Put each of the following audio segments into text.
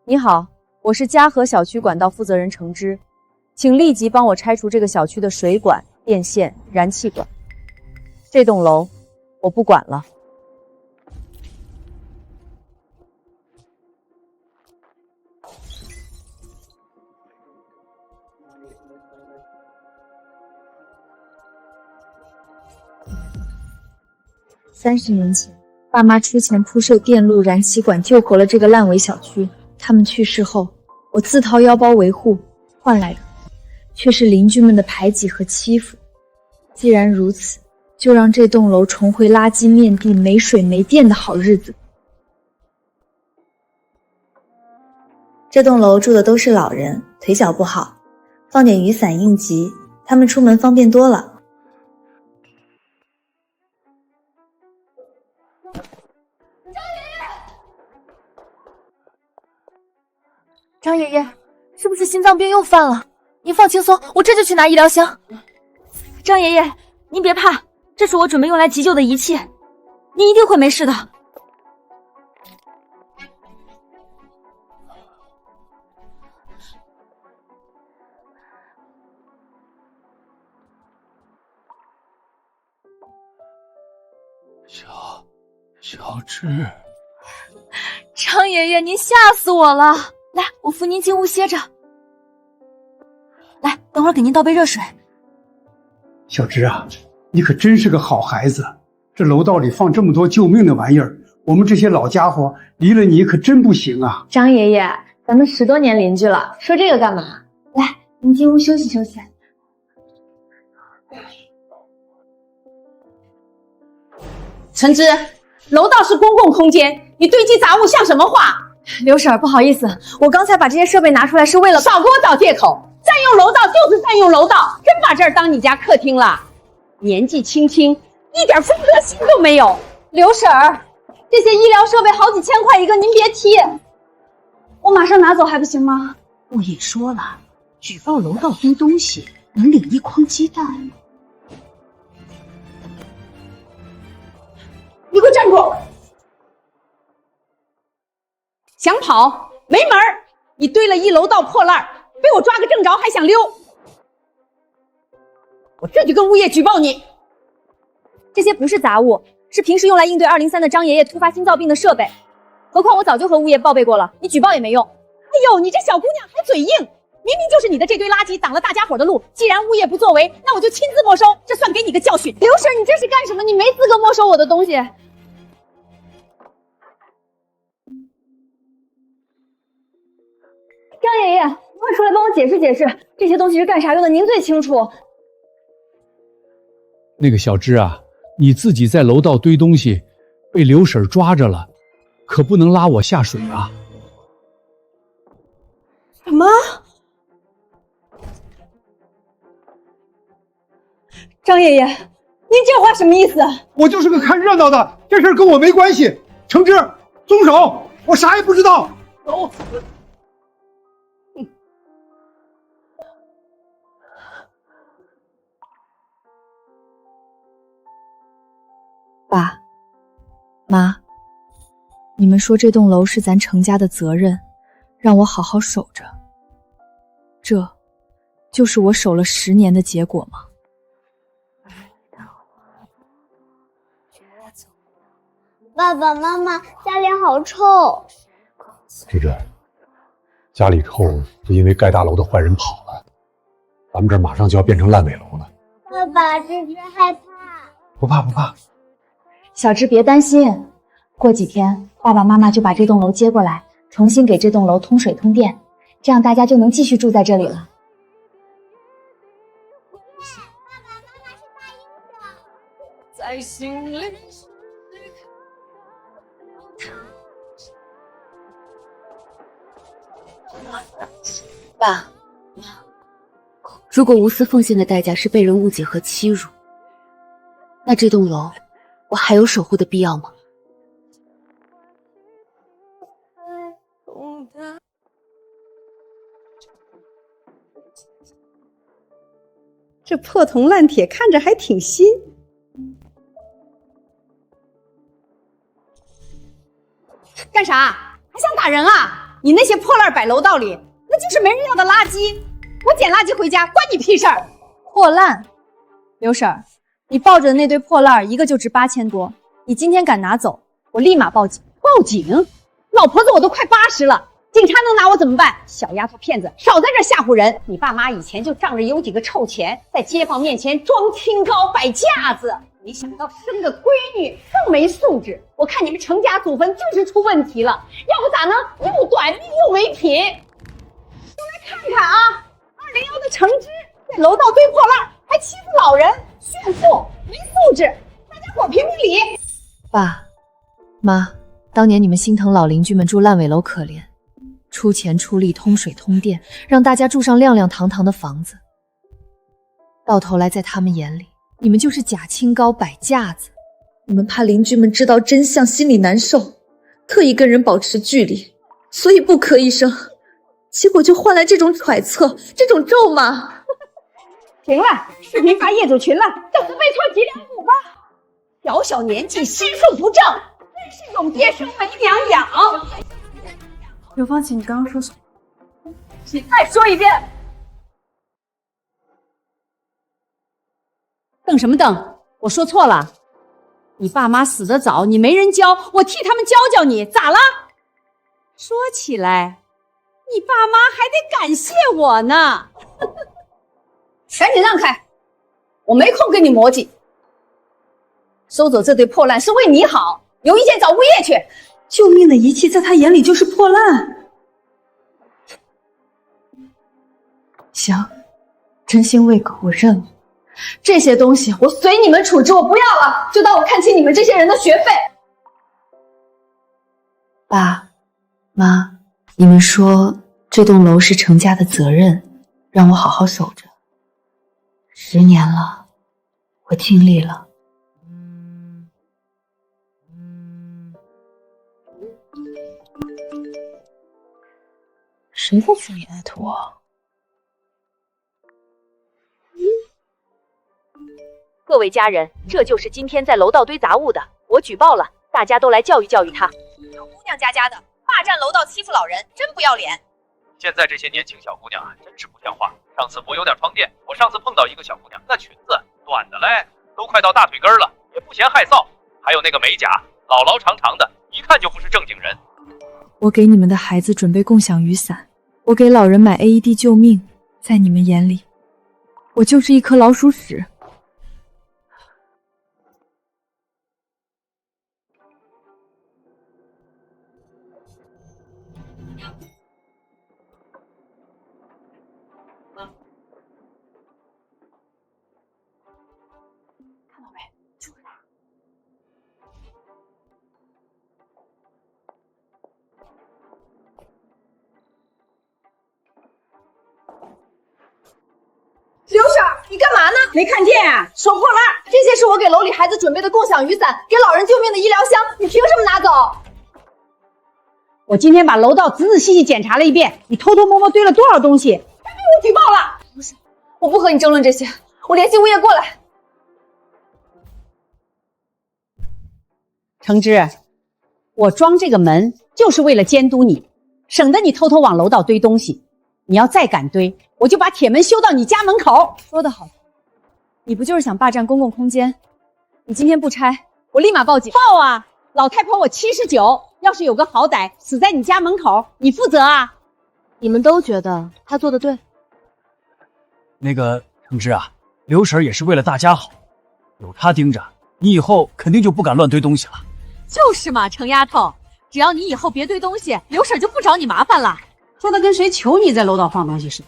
你好，我是嘉禾小区管道负责人程之，请立即帮我拆除这个小区的水管、电线、燃气管。这栋楼我不管了。30年前，爸妈出钱铺设电路、燃气管，救活了这个烂尾小区。他们去世后，我自掏腰包维护，换来的却是邻居们的排挤和欺负。既然如此，就让这栋楼重回垃圾面地、没水没电的好日子。这栋楼住的都是老人，腿脚不好，放点雨伞应急，他们出门方便多了。张爷爷，是不是心脏病又犯了？您放轻松，我这就去拿医疗箱。张爷爷，您别怕，这是我准备用来急救的仪器，您一定会没事的。小芝，张爷爷，您吓死我了！来，我扶您进屋歇着。来，等会儿给您倒杯热水。小芝啊，你可真是个好孩子。这楼道里放这么多救命的玩意儿，我们这些老家伙离了你可真不行啊。张爷爷，咱们10多年邻居了，说这个干嘛？来，您进屋休息休息。陈芝，楼道是公共空间，你堆积杂物像什么话？刘婶儿，不好意思，我刚才把这些设备拿出来是为了……少给我找借口！占用楼道就是占用楼道，真把这儿当你家客厅了。年纪轻轻，一点公德心都没有。刘婶儿，这些医疗设备好几千块一个，您别提，我马上拿走还不行吗？物业说了，举报楼道堆东西能领1筐鸡蛋。你给我站住！想跑没门儿！你堆了1楼道破烂，被我抓个正着还想溜，我这就跟物业举报你。这些不是杂物，是平时用来应对203的张爷爷突发心脏病的设备。何况我早就和物业报备过了，你举报也没用。哎呦，你这小姑娘还嘴硬！明明就是你的这堆垃圾挡了大家伙的路，既然物业不作为，那我就亲自没收，这算给你个教训。刘婶，你这是干什么？你没资格没收我的东西。张爷爷，你快出来帮我解释解释，这些东西是干啥用的？您最清楚。那个小芝啊，你自己在楼道堆东西，被刘婶抓着了，可不能拉我下水啊！什么？张爷爷，您这话什么意思？我就是个看热闹的，这事儿跟我没关系。程之，松手！我啥也不知道。走。爸妈，你们说这栋楼是咱程家的责任，让我好好守着，这就是我守了10年的结果吗？爸爸妈妈，家里好臭。这家里臭是因为盖大楼的坏人跑了，咱们这儿马上就要变成烂尾楼了。爸爸，这是害怕。不怕不怕。小芝别担心，过几天爸爸妈妈就把这栋楼接过来，重新给这栋楼通水通电，这样大家就能继续住在这里了。爸爸妈妈是大英雄。在心里。爸妈，如果无私奉献的代价是被人误解和欺辱，那这栋楼我还有守护的必要吗？这破铜烂铁看着还挺新。干啥？还想打人啊？你那些破烂摆楼道里，那就是没人要的垃圾。我捡垃圾回家，关你屁事儿！破烂，刘婶儿，你抱着的那堆破烂一个就值8000多，你今天敢拿走，我立马报警。报警？老婆子我都快80了，警察能拿我怎么办？小丫头片子，少在这吓唬人！你爸妈以前就仗着有几个臭钱，在街坊面前装清高摆架子，没想到生个闺女更没素质。我看你们程家祖坟就是出问题了，要不咋能又短命又没品？都来看看啊！201的橙汁在楼道堆破烂，还欺负老人，炫富，没素质！大家伙评评理！爸妈，当年你们心疼老邻居们住烂尾楼可怜，出钱出力通水通电，让大家住上亮亮堂堂的房子，到头来在他们眼里，你们就是假清高摆架子。你们怕邻居们知道真相，心里难受，特意跟人保持距离，所以不吭一声，结果就换来这种揣测，这种咒骂。行了，视频发业主群了，等着被戳脊梁骨吧！小小年纪心术不正，真是有爹生没娘养。刘芳姐，你刚刚说什么？你再说一遍。瞪什么瞪？我说错了。你爸妈死得早，你没人教，我替他们教教你，咋了？说起来，你爸妈还得感谢我呢。赶紧让开，我没空跟你磨叽。收走这堆破烂是为你好，有意见找物业去。救命的仪器在他眼里就是破烂。行，真心喂狗，我认了。这些东西我随你们处置，我不要了，就当我看清你们这些人的学费。爸妈，你们说这栋楼是程家的责任，让我好好守着。10年了，我尽力了。谁在群里艾特我？各位家人，这就是今天在楼道堆杂物的，我举报了，大家都来教育教育他。姑娘家的，霸占楼道欺负老人，真不要脸！现在这些年轻小姑娘啊，真是不像话。上次我有点床垫，我上次碰到一个小姑娘，那裙子短的嘞，都快到大腿根了，也不嫌害臊。还有那个美甲，老老长长的，一看就不是正经人。我给你们的孩子准备共享雨伞，我给老人买 AED 救命，在你们眼里，我就是一颗老鼠屎。刘婶，你干嘛呢？没看见啊？收破烂！这些是我给楼里孩子准备的共享雨伞，给老人救命的医疗箱，你凭什么拿走？我今天把楼道仔仔细细检查了一遍，你偷偷摸摸堆了多少东西？该被我举报了！不是，我不和你争论这些，我联系物业过来。橙汁，我装这个门就是为了监督你，省得你偷偷往楼道堆东西。你要再敢堆，我就把铁门修到你家门口。说得好，你不就是想霸占公共空间？你今天不拆，我立马报警。报啊！老太婆我79，要是有个好歹死在你家门口，你负责啊？你们都觉得他做得对。那个橙汁啊，刘婶也是为了大家好，有她盯着，你以后肯定就不敢乱堆东西了。就是嘛，程丫头，只要你以后别堆东西，刘婶就不找你麻烦了。说的跟谁求你在楼道放东西似的，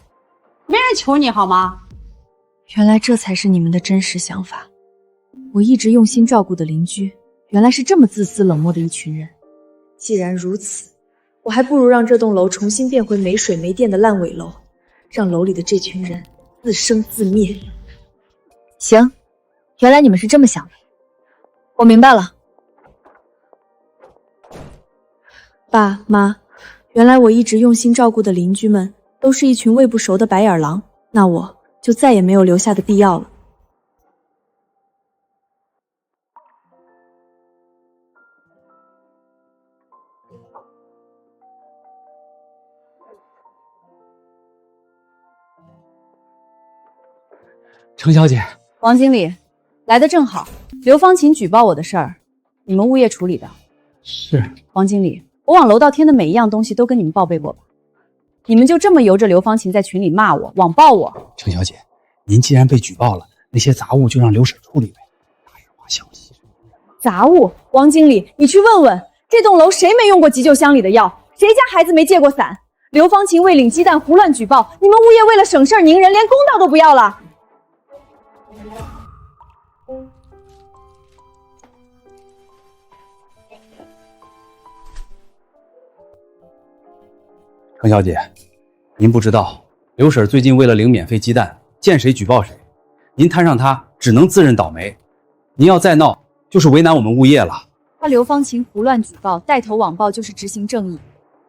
没人求你好吗？原来这才是你们的真实想法。我一直用心照顾的邻居，原来是这么自私冷漠的一群人。既然如此，我还不如让这栋楼重新变回没水没电的烂尾楼，让楼里的这群人自生自灭。行，原来你们是这么想的，我明白了。爸妈，原来我一直用心照顾的邻居们都是一群喂不熟的白眼狼，那我就再也没有留下的必要了。程小姐，王经理，来的正好。刘芳琴举报我的事儿，你们物业处理的。是。王经理，我往楼道添的每一样东西都跟你们报备过吧？你们就这么由着刘芳琴在群里骂我、网暴我？程小姐，您既然被举报了，那些杂物就让刘婶处理呗。大事化小，细水长流。杂物？王经理，你去问问这栋楼谁没用过急救箱里的药，谁家孩子没借过伞？刘芳琴为领鸡蛋胡乱举报，你们物业为了省事儿拧人，连公道都不要了。程小姐，您不知道，刘婶最近为了领免费鸡蛋，见谁举报谁，您摊上她只能自认倒霉。您要再闹，就是为难我们物业了。他刘芳琴胡乱举报，带头网暴就是执行正义，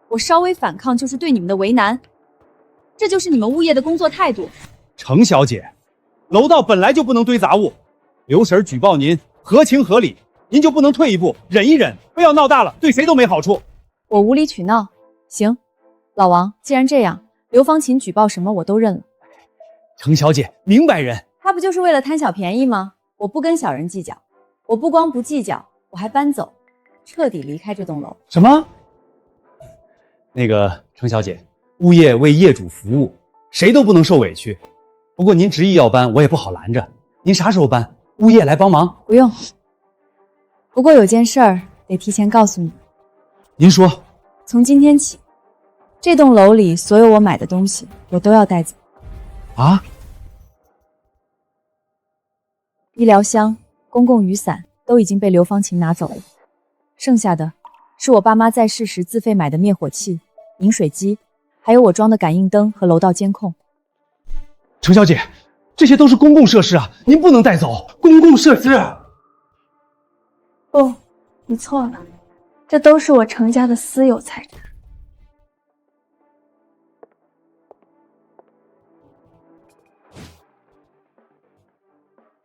我稍微反抗就是对你们的为难，这就是你们物业的工作态度。程小姐，楼道本来就不能堆杂物，刘婶举报您合情合理，您就不能退一步忍一忍，不要闹大了，对谁都没好处。我无理取闹，行。老王，既然这样，刘芳琴举报什么我都认了。程小姐，明白人。他不就是为了贪小便宜吗？我不跟小人计较，我不光不计较，我还搬走，彻底离开这栋楼。什么？那个程小姐，物业为业主服务，谁都不能受委屈。不过您执意要搬，我也不好拦着。您啥时候搬？物业来帮忙。不用。不过有件事儿得提前告诉你。您说。从今天起，这栋楼里所有我买的东西，我都要带走。啊？医疗箱、公共雨伞都已经被刘芳琴拿走了，剩下的是我爸妈在世时自费买的灭火器、饮水机，还有我装的感应灯和楼道监控。程小姐，这些都是公共设施啊，您不能带走。公共设施？不，你错了，这都是我程家的私有财产。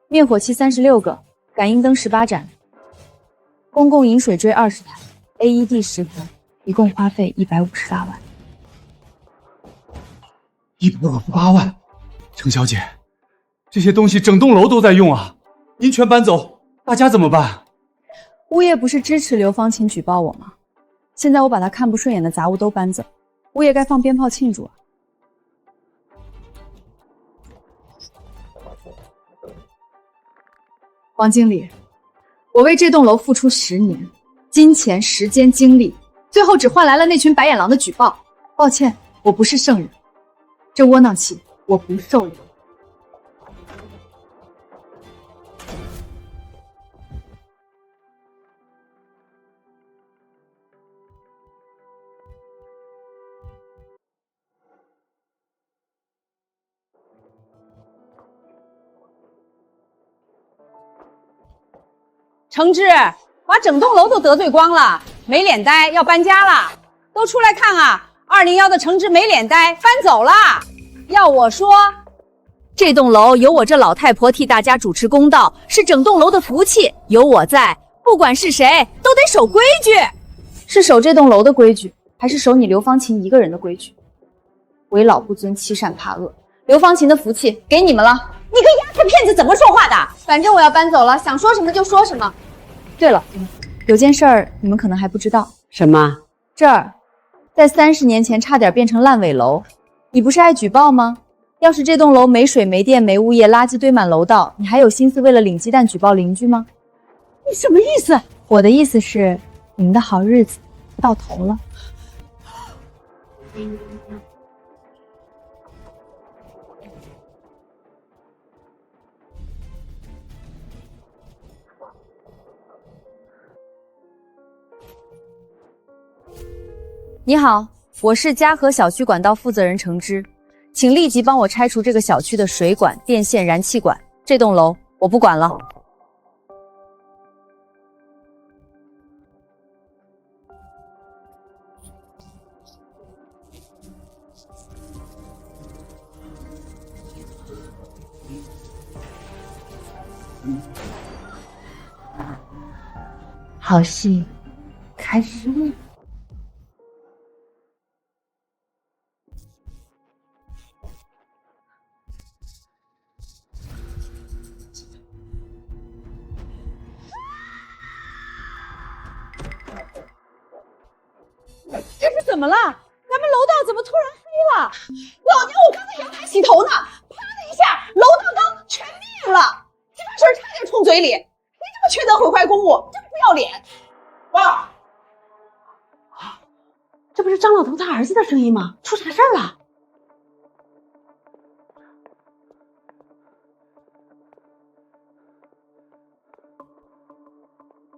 灭火器36个，感应灯18盏，公共饮水锥20台 ，AED 10个，一共花费158万。158万，程小姐，这些东西整栋楼都在用啊，您全搬走，大家怎么办？物业不是支持刘芳琴举报我吗？现在我把她看不顺眼的杂物都搬走，物业该放鞭炮庆祝啊。王经理，我为这栋楼付出10年，金钱、时间、精力，最后只换来了那群白眼狼的举报。抱歉，我不是圣人，这窝囊气我不受了。程志，把整栋楼都得罪光了，没脸呆，要搬家了，都出来看啊！201的程志没脸呆，搬走了。要我说，这栋楼有我这老太婆替大家主持公道，是整栋楼的福气。有我在，不管是谁都得守规矩。是守这栋楼的规矩，还是守你刘芳琴一个人的规矩？为老不尊，欺善怕恶。刘芳琴的福气给你们了。你个丫头片子怎么说话的？反正我要搬走了，想说什么就说什么。对了，有件事儿你们可能还不知道。什么？这儿在30年前差点变成烂尾楼，你不是爱举报吗？要是这栋楼没水没电没物业，垃圾堆满楼道，你还有心思为了领鸡蛋举报邻居吗？你什么意思？我的意思是，你们的好日子到头了。你好，我是嘉禾小区管道负责人程之，请立即帮我拆除这个小区的水管、电线、燃气管。这栋楼我不管了。好戏开始了。怎么了？咱们楼道怎么突然黑了？老娘我刚在阳台洗头呢，啪的一下，楼道灯全灭了，这把事儿差点冲嘴里。谁这么缺德毁坏公物，真不要脸！爸，这不是张老头他儿子的声音吗？出啥事儿了？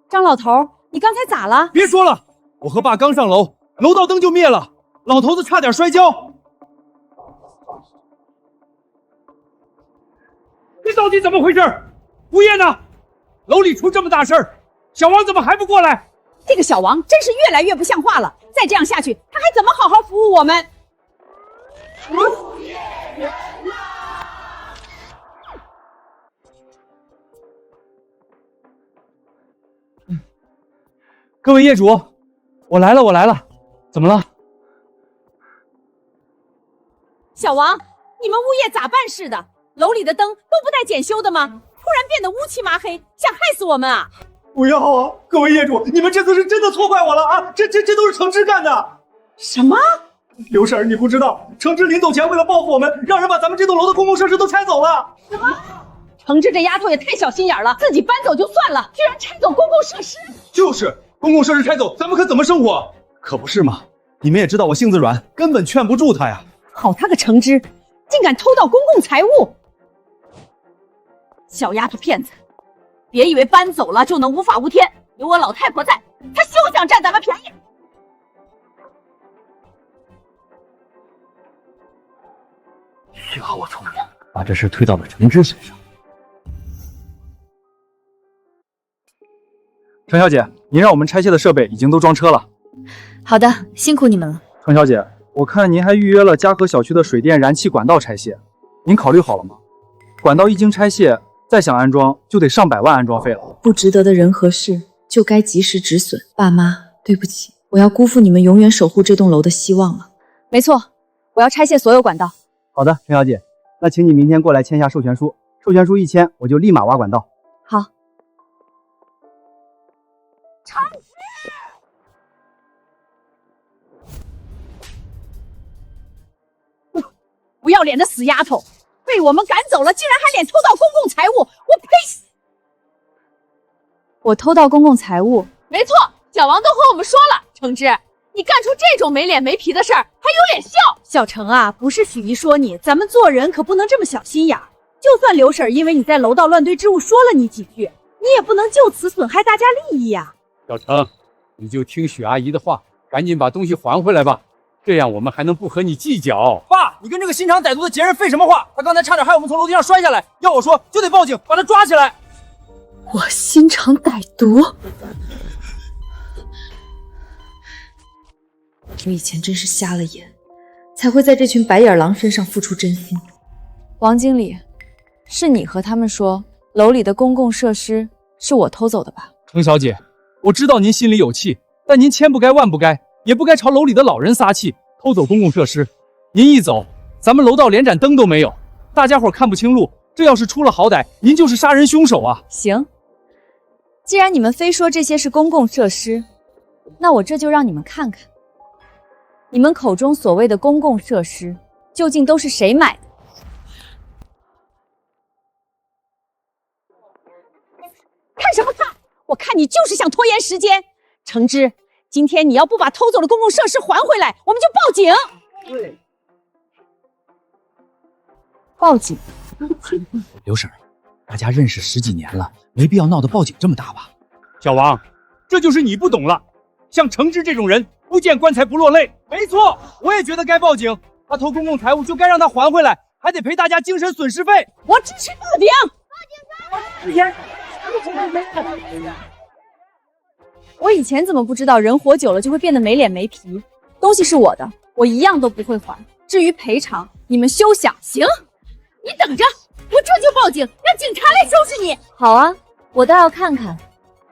张老头，你刚才咋了？别说了，我和爸刚上楼，楼道灯就灭了，老头子差点摔跤。这到底怎么回事？物业呢？楼里出这么大事儿，小王怎么还不过来？这个小王真是越来越不像话了，再这样下去，他还怎么好好服务我们？各位业主，我来了，怎么了？小王，你们物业咋办事的？楼里的灯都不带检修的吗？突然变得乌漆麻黑，想害死我们啊！不要啊！各位业主，你们这次是真的错怪我了啊！这都是程之干的。什么？刘婶儿，你不知道，程之临走前为了报复我们，让人把咱们这栋楼的公共设施都拆走了。什么？程之这丫头也太小心眼了，自己搬走就算了，居然拆走公共设施。就是公共设施拆走，咱们可怎么生活？可不是嘛！你们也知道我性子软，根本劝不住他呀。好他个程之，竟敢偷盗公共财物！小丫头片子，别以为搬走了就能无法无天，有我老太婆在，她休想占咱们便宜。幸好我聪明，把这事推到了程之身上。程小姐，您让我们拆卸的设备已经都装车了。好的，辛苦你们了。程小姐，我看您还预约了嘉禾小区的水电燃气管道拆卸，您考虑好了吗？管道一经拆卸，再想安装就得上百万安装费了。不值得的人和事就该及时止损。爸妈，对不起，我要辜负你们永远守护这栋楼的希望了。没错，我要拆卸所有管道。好的，程小姐，那请你明天过来签下授权书，授权书一签，我就立马挖管道。好。程之，不要脸的死丫头，被我们赶走了，竟然还脸偷盗公共财物，我呸！我偷盗公共财物？没错，小王都和我们说了，程之，你干出这种没脸没皮的事儿，还有脸笑？小程啊，不是许姨说你，咱们做人可不能这么小心眼儿。就算刘婶因为你在楼道乱堆之物说了你几句，你也不能就此损害大家利益呀。小程，你就听许阿姨的话，赶紧把东西还回来吧，这样我们还能不和你计较。爸，你跟这个心肠歹毒的劫人废什么话？他刚才差点害我们从楼梯上摔下来，要我说就得报警，把他抓起来。我心肠歹毒？我以前真是瞎了眼，才会在这群白眼狼身上付出真心。王经理，是你和他们说楼里的公共设施是我偷走的吧？程小姐，我知道您心里有气，但您千不该万不该，也不该朝楼里的老人撒气，偷走公共设施。您一走，咱们楼道连盏灯都没有，大家伙看不清路，这要是出了好歹，您就是杀人凶手啊！行，既然你们非说这些是公共设施，那我这就让你们看看，你们口中所谓的公共设施，究竟都是谁买的？看什么看？我看你就是想拖延时间。程之，今天你要不把偷走的公共设施还回来，我们就报警。对，报警？刘婶儿，大家认识10几年了，没必要闹得报警这么大吧？小王，这就是你不懂了。像程之这种人，不见棺材不落泪。没错，我也觉得该报警。他偷公共财物就该让他还回来，还得赔大家精神损失费。我支持报警！我以前怎么不知道人活久了就会变得没脸没皮？东西是我的，我一样都不会还。至于赔偿，你们休想！行，你等着，我这就报警，让警察来收拾你。好啊，我倒要看看，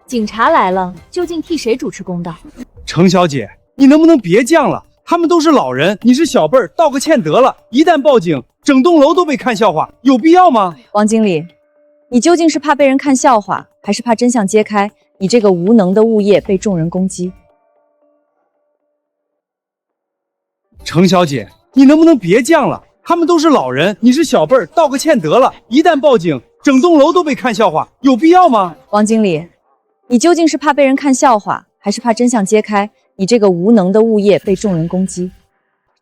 警察来了究竟替谁主持公道。程小姐，你能不能别犟了？他们都是老人，你是小辈儿，道个歉得了。一旦报警，整栋楼都被看笑话，有必要吗？王经理，你究竟是怕被人看笑话，还是怕真相揭开，你这个无能的物业被众人攻击？程小姐，你能不能别犟了？他们都是老人，你是小辈儿，道个歉得了。一旦报警，整栋楼都被看笑话，有必要吗？王经理，你究竟是怕被人看笑话，还是怕真相揭开，你这个无能的物业被众人攻击？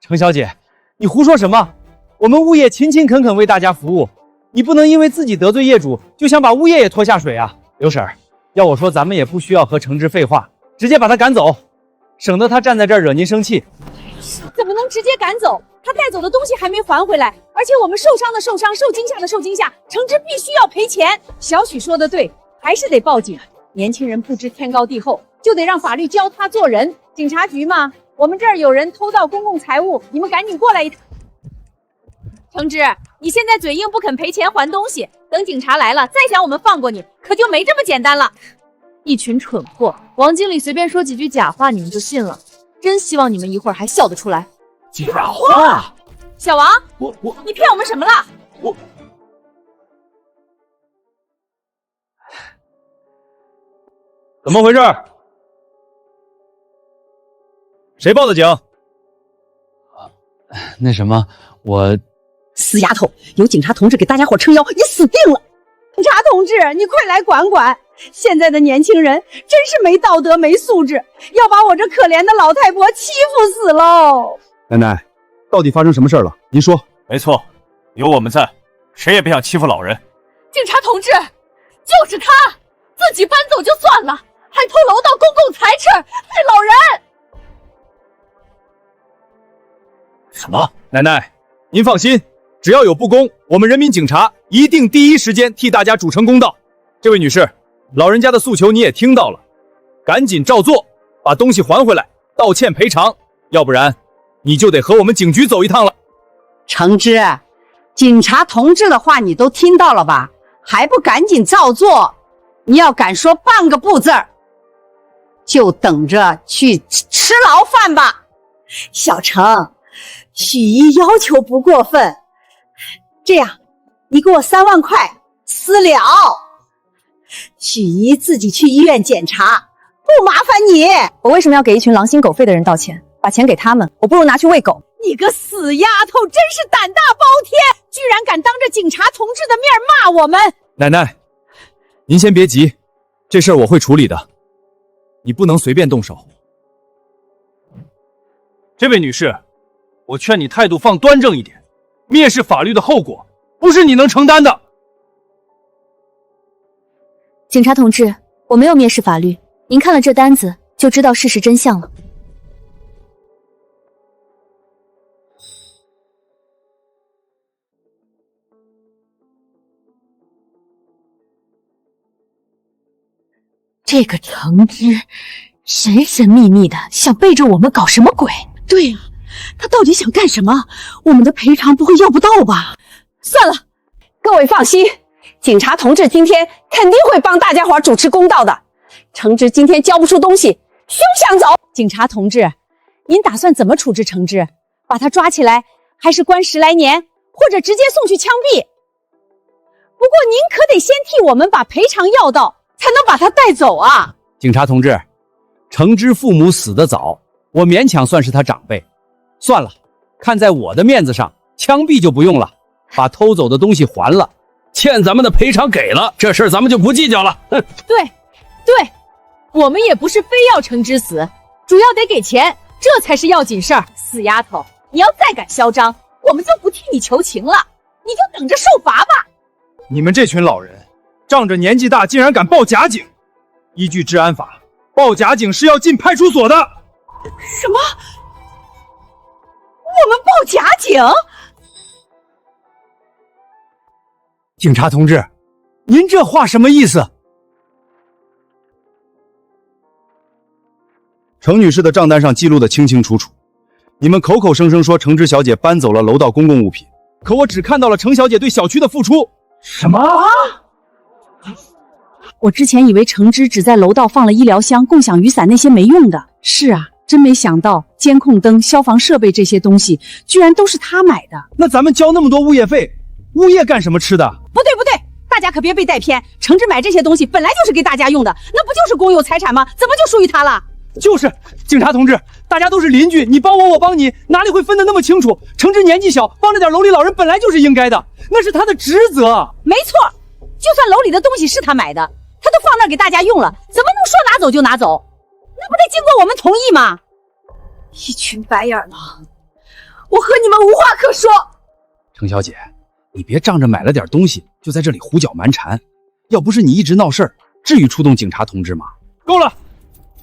程小姐，你胡说什么？我们物业勤勤恳恳为大家服务，你不能因为自己得罪业主，就想把物业也拖下水啊！刘婶儿，要我说，咱们也不需要和程之废话，直接把他赶走，省得他站在这儿惹您生气。怎么能直接赶走？他带走的东西还没还回来，而且我们受伤的受伤，受惊吓的受惊吓，程之必须要赔钱。小许说的对，还是得报警。年轻人不知天高地厚，就得让法律教他做人。警察局嘛，我们这儿有人偷盗公共财物，你们赶紧过来一趟。程之，你现在嘴硬不肯赔钱还东西，等警察来了再想我们放过你，可就没这么简单了。一群蠢货，王经理随便说几句假话你们就信了，真希望你们一会儿还笑得出来。假话！小王，你骗我们什么了？怎么回事？谁报的警？那什么，我死丫头，有警察同志给大家伙撑腰，你死定了！警察同志，你快来管管！现在的年轻人真是没道德没素质，要把我这可怜的老太婆欺负死喽！奶奶，到底发生什么事了？您说。没错，有我们在，谁也别想欺负老人。警察同志，就是他，自己搬走就算了，还偷楼道公共财产，害老人。什么？奶奶，您放心，只要有不公，我们人民警察一定第一时间替大家主持公道。这位女士，老人家的诉求你也听到了，赶紧照做，把东西还回来，道歉赔偿，要不然你就得和我们警局走一趟了。程之，警察同志的话你都听到了吧？还不赶紧照做？你要敢说半个不字儿，就等着去吃牢饭吧。小程，许姨要求不过分，这样，你给我3万块私了。许姨自己去医院检查，不麻烦你。我为什么要给一群狼心狗肺的人道歉？把钱给他们，我不如拿去喂狗。你个死丫头，真是胆大包天，居然敢当着警察同志的面骂我们！奶奶，您先别急，这事儿我会处理的，你不能随便动手。这位女士，我劝你态度放端正一点，蔑视法律的后果不是你能承担的。警察同志，我没有蔑视法律，您看了这单子就知道事实真相了。这个程之神神秘秘的，想背着我们搞什么鬼？对呀，他到底想干什么？我们的赔偿不会要不到吧？算了，各位放心，警察同志今天肯定会帮大家伙主持公道的。程之今天交不出东西，休想走！警察同志，您打算怎么处置程之？把他抓起来，还是关10来年，或者直接送去枪毙？不过您可得先替我们把赔偿要到，才能把他带走啊！警察同志，程之父母死得早，我勉强算是他长辈。算了，看在我的面子上，枪毙就不用了，把偷走的东西还了，欠咱们的赔偿给了，这事儿咱们就不计较了。哼，对，我们也不是非要程之死，主要得给钱，这才是要紧事儿。死丫头，你要再敢嚣张，我们就不替你求情了，你就等着受罚吧！你们这群老人，仗着年纪大竟然敢报假警，依据治安法，报假警是要进派出所的。什么？我们报假警？警察同志，您这话什么意思？程女士的账单上记录的清清楚楚，你们口口声声说程之小姐搬走了楼道公共物品，可我只看到了程小姐对小区的付出。什么？我之前以为程之只在楼道放了医疗箱、共享雨伞那些没用的。是啊，真没想到监控灯、消防设备这些东西居然都是他买的。那咱们交那么多物业费，物业干什么吃的？不对，大家可别被带偏。程之买这些东西本来就是给大家用的，那不就是公有财产吗？怎么就属于他了？就是，警察同志，大家都是邻居，你帮我，我帮你，哪里会分得那么清楚？程之年纪小，帮着点楼里老人本来就是应该的，那是他的职责。没错，就算楼里的东西是他买的，他都放那儿给大家用了，怎么能说拿走就拿走？那不得经过我们同意吗？一群白眼狼，我和你们无话可说。程小姐，你别仗着买了点东西就在这里胡搅蛮缠，要不是你一直闹事儿，至于出动警察同志吗？够了，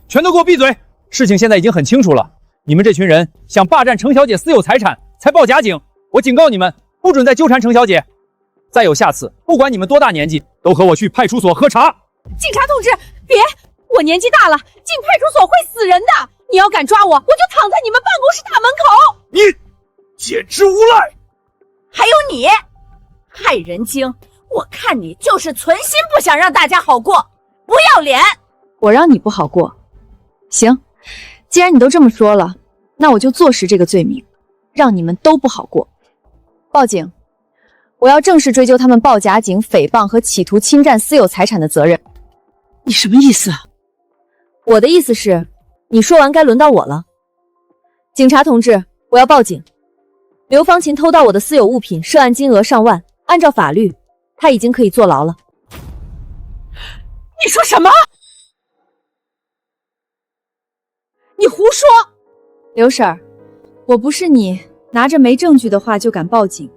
全都给我闭嘴！事情现在已经很清楚了，你们这群人想霸占程小姐私有财产，才报假警。我警告你们，不准再纠缠程小姐。再有下次，不管你们多大年纪，都和我去派出所喝茶。警察同志，别！我年纪大了，进派出所会死人的。你要敢抓我，我就躺在你们办公室大门口。你简直无赖！还有你，害人精！我看你就是存心不想让大家好过，不要脸！我让你不好过，行，既然你都这么说了，那我就坐实这个罪名，让你们都不好过。报警！我要正式追究他们报假警、诽谤和企图侵占私有财产的责任。你什么意思啊？我的意思是，你说完该轮到我了。警察同志，我要报警。刘芳琴偷盗我的私有物品，涉案金额上万，按照法律，她已经可以坐牢了。你说什么？你胡说！刘婶儿，我不是你拿着没证据的话就敢报警。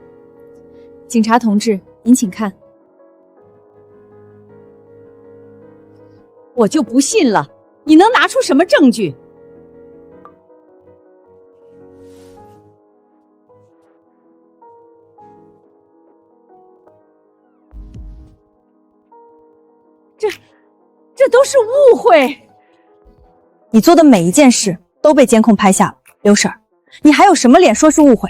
警察同志，您请看。我就不信了，你能拿出什么证据？这都是误会。你做的每一件事都被监控拍下了，刘婶儿，你还有什么脸说是误会？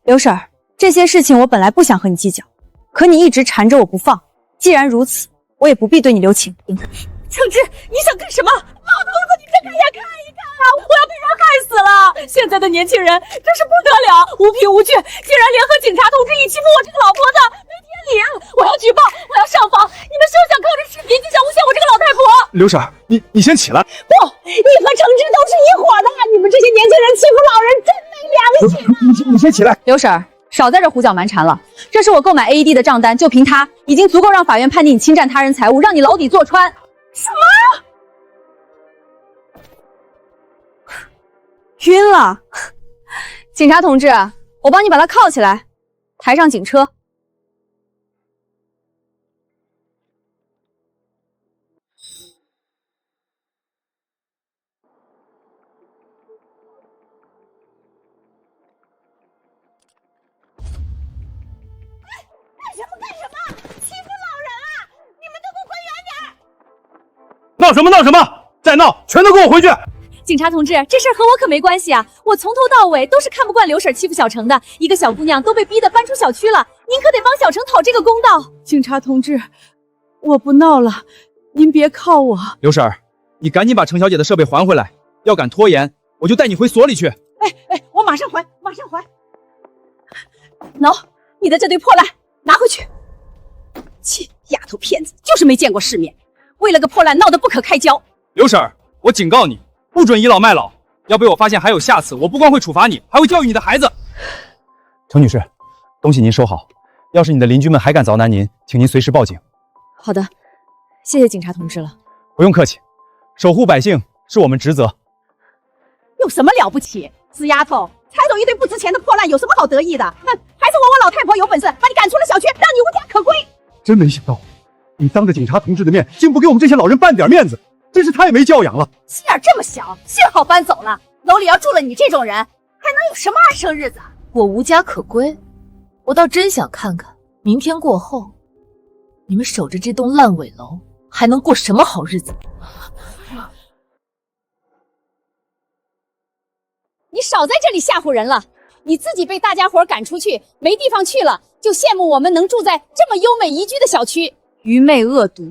刘婶儿，这些事情我本来不想和你计较，可你一直缠着我不放，既然如此，我也不必对你留情。程之，你想干什么？老头子，你睁开眼看一看啊！我要被人害死了！现在的年轻人真是不得了，无凭无据，竟然联合警察同志一起欺负我这个老婆子，没天理啊！我要举报，我要上访！你们休想靠着视频就想诬陷我这个老太婆！刘婶，你先起来。不，你和程之都是一伙的，你们这些年轻人欺负老人真没良心！你先起来。刘婶儿，少在这胡搅蛮缠了。这是我购买 AED 的账单，就凭它已经足够让法院判定你侵占他人财物，让你牢底坐穿。什么？晕了！警察同志，我帮你把他铐起来，抬上警车。闹什么？再闹，全都给我回去！警察同志，这事儿和我可没关系啊！我从头到尾都是看不惯刘婶欺负小程的，一个小姑娘都被逼得搬出小区了，您可得帮小程讨这个公道。警察同志，我不闹了，您别铐我。刘婶儿，你赶紧把程小姐的设备还回来，要敢拖延，我就带你回所里去。我马上还，马上还。喏，你的这堆破烂拿回去。切，丫头片子，就是没见过世面，为了个破烂闹得不可开交。刘婶儿，我警告你，不准倚老卖老，要被我发现还有下次，我不光会处罚你，还会教育你的孩子。程女士，东西您收好，要是你的邻居们还敢责难您，请您随时报警。好的，谢谢警察同志了。不用客气，守护百姓是我们职责。有什么了不起？死丫头，踩走一堆不值钱的破烂有什么好得意的？哼，还是我老太婆有本事把你赶出了小区，让你无家可归。真没想到，你当着警察同志的面，竟不给我们这些老人半点面子，真是太没教养了。心眼这么小，幸好搬走了。楼里要住了你这种人，还能有什么安生日子？我无家可归，我倒真想看看，明天过后，你们守着这栋烂尾楼，还能过什么好日子？你少在这里吓唬人了！你自己被大家伙赶出去，没地方去了，就羡慕我们能住在这么优美宜居的小区。愚昧恶毒，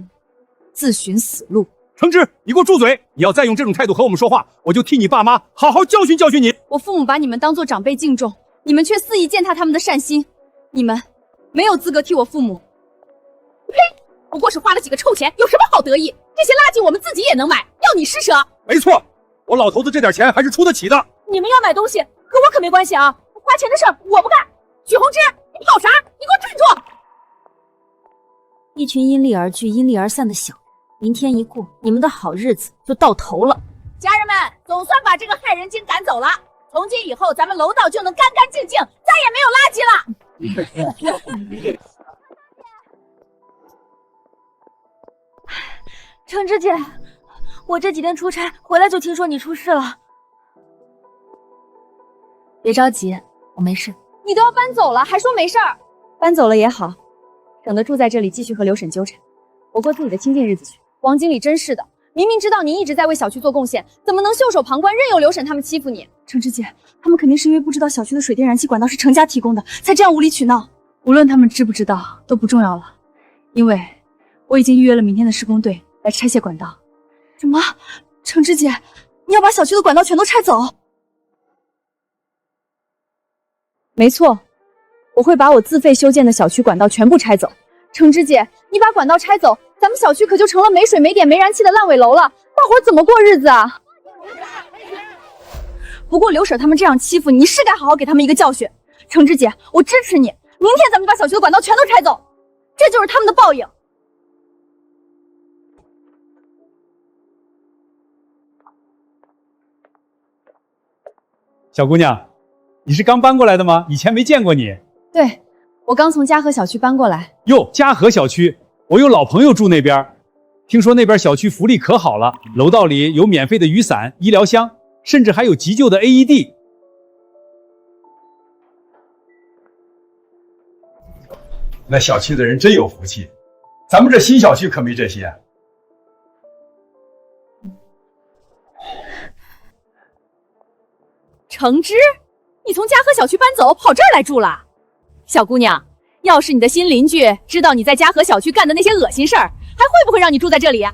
自寻死路。程之，你给我住嘴！你要再用这种态度和我们说话，我就替你爸妈好好教训教训你。我父母把你们当做长辈敬重，你们却肆意践踏他们的善心，你们没有资格替我父母。呸！不过是花了几个臭钱，有什么好得意？这些垃圾我们自己也能买，要要你施舍。没错，我老头子这点钱还是出得起的。你们要买东西，和我可没关系啊！花钱的事儿我不干。许红芝，你跑啥？你给我站住！一群因利而聚、因利而散的小人，明天一过，你们的好日子就到头了。家人们，总算把这个害人精赶走了。从今以后，咱们楼道就能干干净净，再也没有垃圾了。橙汁姐，我这几天出差回来就听说你出事了。别着急，我没事。你都要搬走了，还说没事儿？搬走了也好，省得住在这里继续和刘婶纠缠。我过自己的清静日子去。王经理真是的，明明知道您一直在为小区做贡献，怎么能袖手旁观，任由刘婶他们欺负你？橙汁姐，他们肯定是因为不知道小区的水电燃气管道是程家提供的，才这样无理取闹。无论他们知不知道都不重要了，因为我已经预约了明天的施工队来拆卸管道。什么？橙汁姐，你要把小区的管道全都拆走？没错，我会把我自费修建的小区管道全部拆走。橙汁姐，你把管道拆走，咱们小区可就成了没水没电没燃气的烂尾楼了，大伙儿怎么过日子啊？不过刘婶他们这样欺负你，你是该好好给他们一个教训。橙汁姐，我支持你，明天咱们把小区的管道全都拆走，这就是他们的报应。小姑娘，你是刚搬过来的吗？以前没见过你。对，我刚从嘉禾小区搬过来。哟，嘉禾小区，我有老朋友住那边，听说那边小区福利可好了，楼道里有免费的雨伞、医疗箱，甚至还有急救的 AED。那小区的人真有福气，咱们这新小区可没这些。橙汁，你从嘉禾小区搬走，跑这儿来住了？小姑娘，要是你的新邻居知道你在嘉禾小区干的那些恶心事儿，还会不会让你住在这里呀？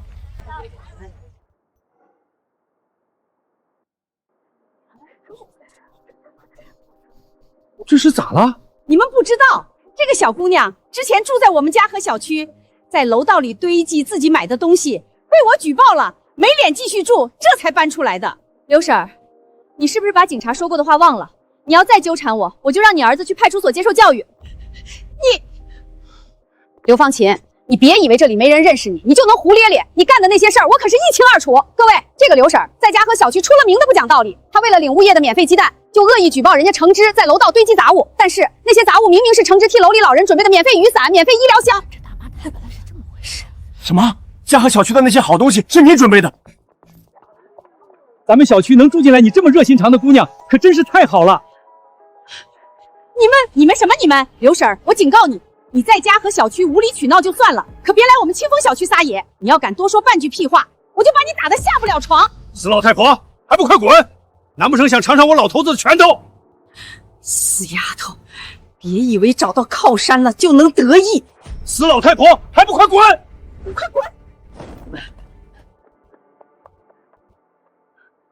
这是咋了？你们不知道，这个小姑娘之前住在我们嘉禾小区，在楼道里堆积自己买的东西，被我举报了，没脸继续住，这才搬出来的。刘婶儿，你是不是把警察说过的话忘了？你要再纠缠我，我就让你儿子去派出所接受教育。刘芳琴，你别以为这里没人认识你，你就能胡咧咧。你干的那些事儿，我可是一清二楚。各位，这个刘婶在嘉禾小区出了名的不讲道理，她为了领物业的免费鸡蛋，就恶意举报人家橙汁在楼道堆积杂物。但是那些杂物明明是橙汁替楼里老人准备的免费雨伞、免费医疗箱。这大妈太本来是这么回事。什么？嘉禾小区的那些好东西是你准备的？咱们小区能住进来你这么热心肠的姑娘，可真是太好了。你们什么？你们刘婶，我警告你，你在嘉禾小区无理取闹就算了，可别来我们清风小区撒野。你要敢多说半句屁话，我就把你打得下不了床。死老太婆，还不快滚！难不成想尝尝我老头子的拳头？死丫头，别以为找到靠山了就能得意。死老太婆，还不快滚！快滚！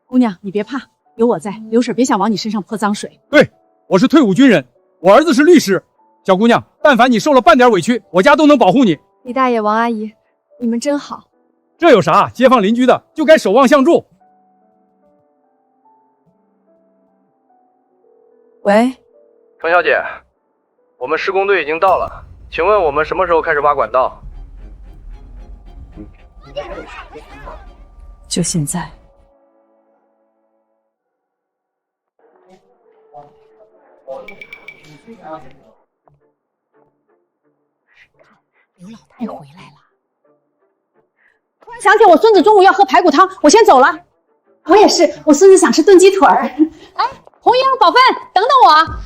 姑娘，你别怕，有我在，刘婶别想往你身上泼脏水。对，我是退伍军人，我儿子是律师。小姑娘，但凡你受了半点委屈，我家都能保护你。李大爷、王阿姨，你们真好。这有啥？街坊邻居的就该守望相助。喂，程小姐，我们施工队已经到了，请问我们什么时候开始挖管道？就现在。刘老太回来了。突然想起我孙子中午要喝排骨汤，我先走了。我也是，我孙子想吃炖鸡腿儿。哎，红英、宝芬，等等我。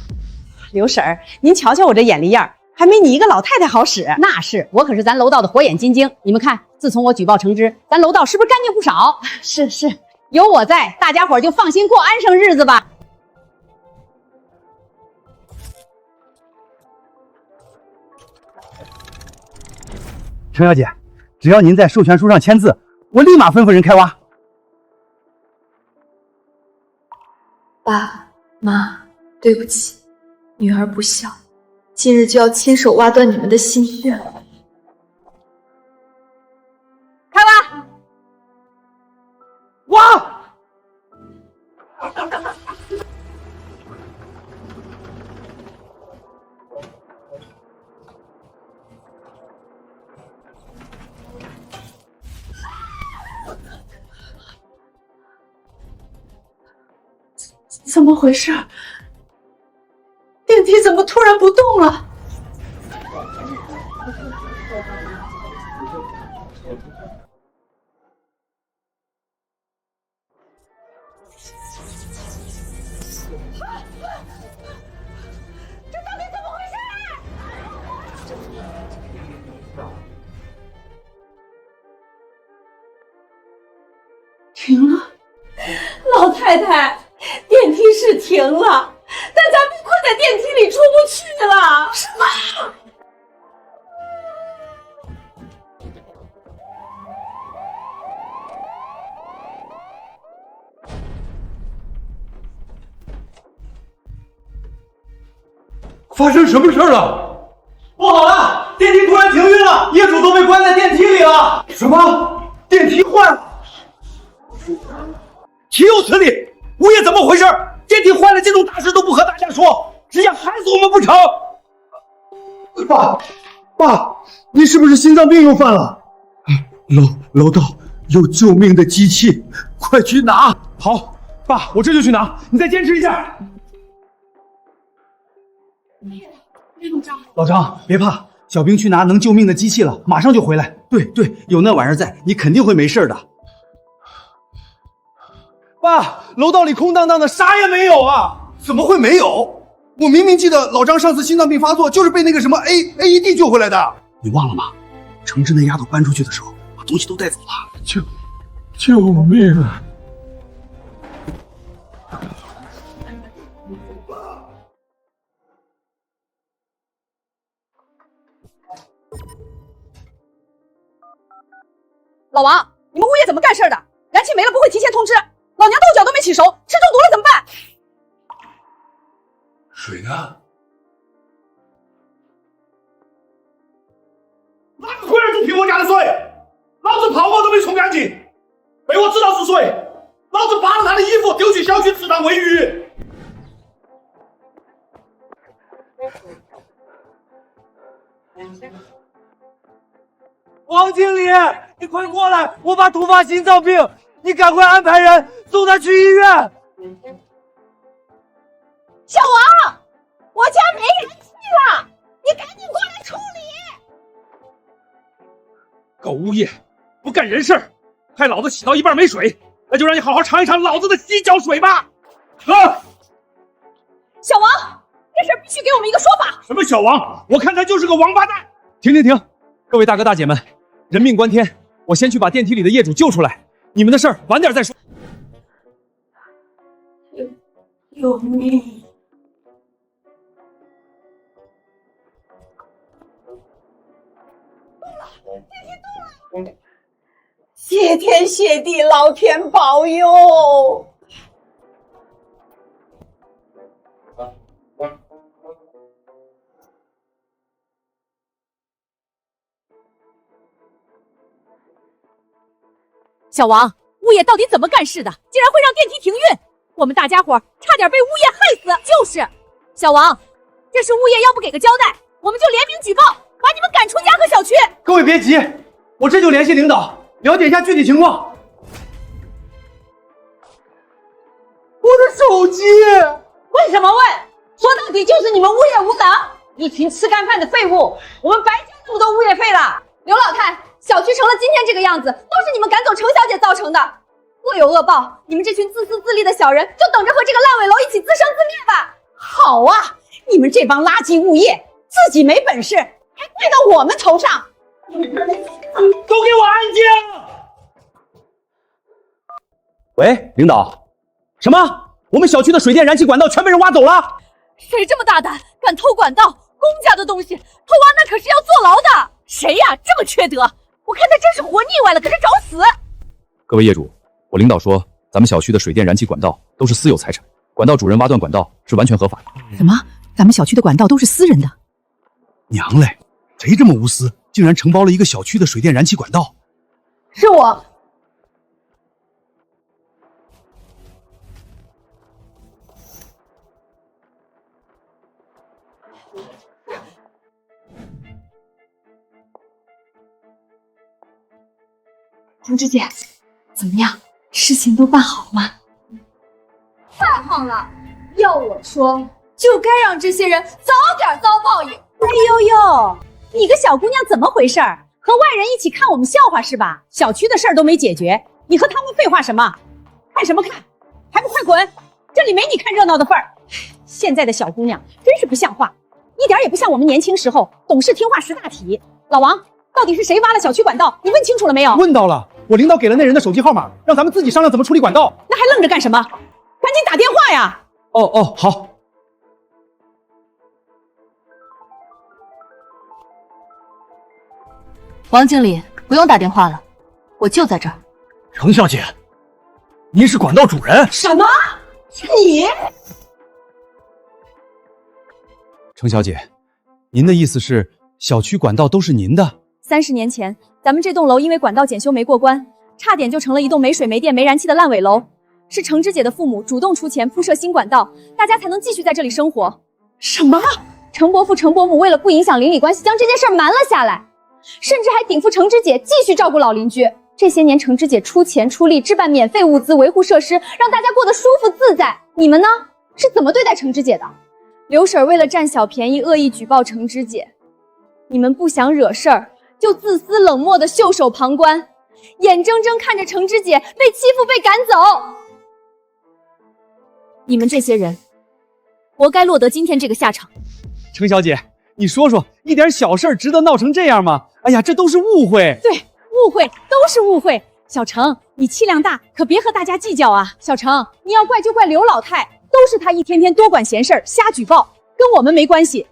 刘婶儿，您瞧瞧我这眼力样，还没你一个老太太好使。那是，我可是咱楼道的火眼金睛。你们看，自从我举报橙汁，咱楼道是不是干净不少？是，有我在，大家伙就放心过安生日子吧。程小姐，只要您在授权书上签字，我立马吩咐人开挖。爸妈，对不起，女儿不孝，今日就要亲手挖断你们的心血了。开挖！怎么回事？电梯怎么突然不动了？这到底怎么回事？停了，老太太，电梯是停了，但咱被困在电梯里出不去了。什么？发生什么事了？不好了，电梯突然停运了，业主都被关在电梯里了。什么？电梯坏了？岂有此理！物业怎么回事？电梯坏了，这种大事都不和大家说，只想害死我们不成？爸，你是不是心脏病又犯了？楼道有救命的机器，快去拿！好，爸，我这就去拿，你再坚持一下。老张，别怕，小兵去拿能救命的机器了，马上就回来。对，有那玩意儿在，你肯定会没事的。爸，楼道里空荡荡的，啥也没有啊！怎么会没有？我明明记得老张上次心脏病发作就是被那个什么 AED 救回来的。你忘了吗？程志那丫头搬出去的时候，把东西都带走了。救命啊！老王，你们物业怎么干事的？燃气没了不会提前通知，老娘豆角都没起熟，吃中毒了怎么办？水呢？哪个龟儿子停我家的水？老子泡沫都没冲干净，被我知道是谁，老子扒了他的衣服丢去小区池塘喂鱼。王经理，你快过来！我爸突发心脏病，你赶快安排人送他去医院。小王，我家没燃气了，你赶紧过来处理！狗物业不干人事，害老子洗到一半没水，那就让你好好尝一尝老子的洗脚水吧！小王，这事必须给我们一个说法。什么小王？我看他就是个王八蛋！停！各位大哥大姐们，人命关天，我先去把电梯里的业主救出来，你们的事儿晚点再说。救命！谢天谢地，老天保佑！小王，物业到底怎么干事的？竟然会让电梯停运？我们大家伙差点被物业害死！就是，小王，这事物业要不给个交代，我们就联名举报，把你们赶出家和小区。各位别急，我这就联系领导，了解一下具体情况。我的手机！问什么问？说到底就是你们物业无能，一群吃干饭的废物，我们白交这么多物业费了。刘老太，小区成了今天这个样子，都是你们赶走程小姐造成的。恶有恶报，你们这群自私自利的小人，就等着和这个烂尾楼一起自生自灭吧！好啊，你们这帮垃圾物业，自己没本事，还怪到我们头上！都给我安静！喂，领导，什么？我们小区的水电燃气管道全被人挖走了？谁这么大胆，敢偷管道？公家的东西，偷挖那可是要坐牢的！谁呀，这么缺德？我看他真是活腻歪了，搁这找死！各位业主，我领导说，咱们小区的水电燃气管道都是私有财产，管道主人挖断管道是完全合法的。什么？咱们小区的管道都是私人的？娘嘞，谁这么无私，竟然承包了一个小区的水电燃气管道？是我。程志姐，怎么样？事情都办好了吗？办好了，要我说，就该让这些人早点遭报应。哎呦呦，你个小姑娘怎么回事儿？和外人一起看我们笑话是吧？小区的事儿都没解决，你和他们废话什么？看什么看？还不快滚！这里没你看热闹的份儿。现在的小姑娘真是不像话，一点也不像我们年轻时候懂事听话识大体。老王，到底是谁挖了小区管道？你问清楚了没有？问到了，我领导给了那人的手机号码，让咱们自己商量怎么处理管道。那还愣着干什么？赶紧打电话呀！哦，好。王经理，不用打电话了，我就在这儿。程小姐，您是管道主人？什么？是你？程小姐，您的意思是小区管道都是您的？30年前，咱们这栋楼因为管道检修没过关，差点就成了一栋没水、没电、没燃气的烂尾楼。是程芝姐的父母主动出钱铺设新管道，大家才能继续在这里生活。什么？程伯父、程伯母为了不影响邻里关系，将这件事瞒了下来，甚至还顶付程芝姐继续照顾老邻居。这些年，程芝姐出钱出力置办免费物资，维护设施，让大家过得舒服自在。你们呢？是怎么对待程芝姐的？刘婶为了占小便宜，恶意举报程芝姐。你们不想惹事儿，就自私冷漠的袖手旁观，眼睁睁看着程芝姐被欺负、被赶走。你们这些人，活该落得今天这个下场。程小姐，你说说，一点小事值得闹成这样吗？哎呀，这都是误会。对，误会都是误会。小程，你气量大，可别和大家计较啊。小程，你要怪就怪刘老太，都是她一天天多管闲事儿，瞎举报，跟我们没关系。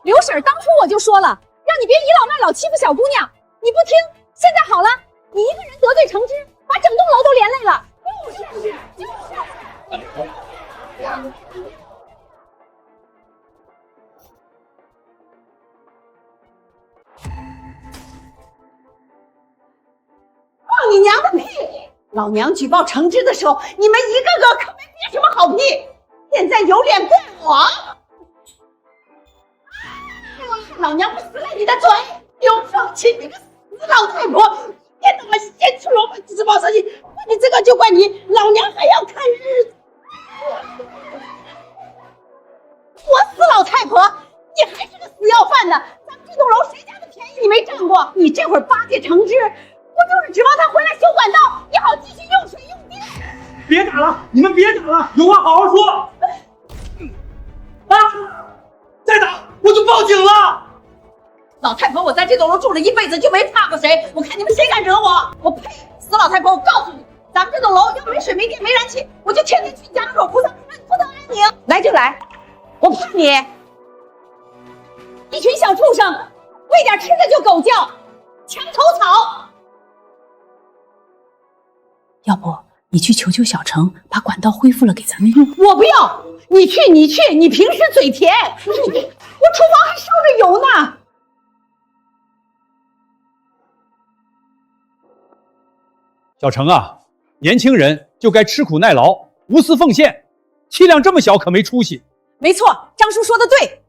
刘婶当初我就说了，让你别倚老卖老欺负小姑娘，你不听。现在好了，你一个人得罪程芝，把整栋楼都连累了。放你娘的屁！老娘举报程芝的时候，你们一个个可没憋什么好屁，现在有脸怪我？老娘不撕了你的嘴！刘双琴，你个死老太婆，一天到晚先出楼门自暴自弃，怪你这个就怪你，老娘还要看日子。我死老太婆，你还是个死要饭呢！咱们这栋楼谁家的便宜你没占过？你这会儿巴结程芝，不就是指望他回来修管道，你好继续用水用电？别打了，你们别打了，有话好好说。啊！再打我就报警了。老太婆，我在这栋楼住了一辈子就没怕过谁，我看你们谁敢惹我！我呸！死老太婆，我告诉你，咱们这栋楼要没水没电没燃气，我就天天去你家门口哭丧，让你不得安宁。来就来，我怕你！一群小畜生，喂点吃的就狗叫，墙头草。要不你去求求小程，把管道恢复了给咱们用？我不要，你去，你平时嘴甜，我厨房还烧着油呢。小程啊，年轻人就该吃苦耐劳，无私奉献，气量这么小可没出息。没错，张叔说的对。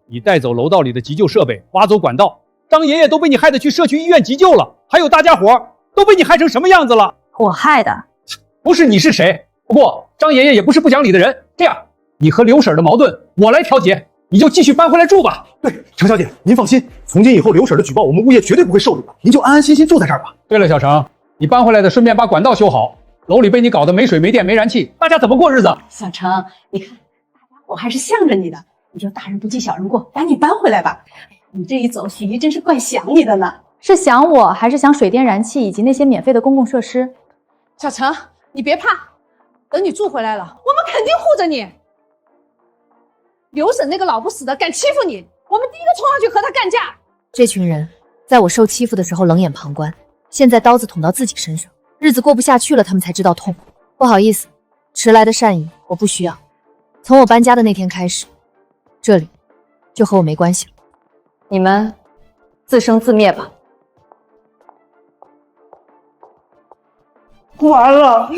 你带走楼道里的急救设备，挖走管道，张爷爷都被你害得去社区医院急救了，还有大家伙都被你害成什么样子了？我害的。不是你是谁？不过张爷爷也不是不讲理的人。这样，你和刘婶的矛盾我来调解，你就继续搬回来住吧。对，程小姐，您放心，从今以后刘婶的举报我们物业绝对不会受理的，您就安安心心住在这儿吧。对了，小程，你搬回来的顺便把管道修好，楼里被你搞得没水没电没燃气，大家怎么过日子？小程，你看大家伙还是向着你的，你就大人不计小人过，赶紧搬回来吧。你这一走，许姨真是怪想你的呢。是想我，还是想水电燃气以及那些免费的公共设施？小程，你别怕，等你住回来了，我们肯定护着你。刘婶那个老不死的敢欺负你，我们第一个冲上去和他干架。这群人在我受欺负的时候冷眼旁观，现在刀子捅到自己身上，日子过不下去了，他们才知道痛。不好意思，迟来的善意我不需要。从我搬家的那天开始，这里就和我没关系了。你们自生自灭吧。完了，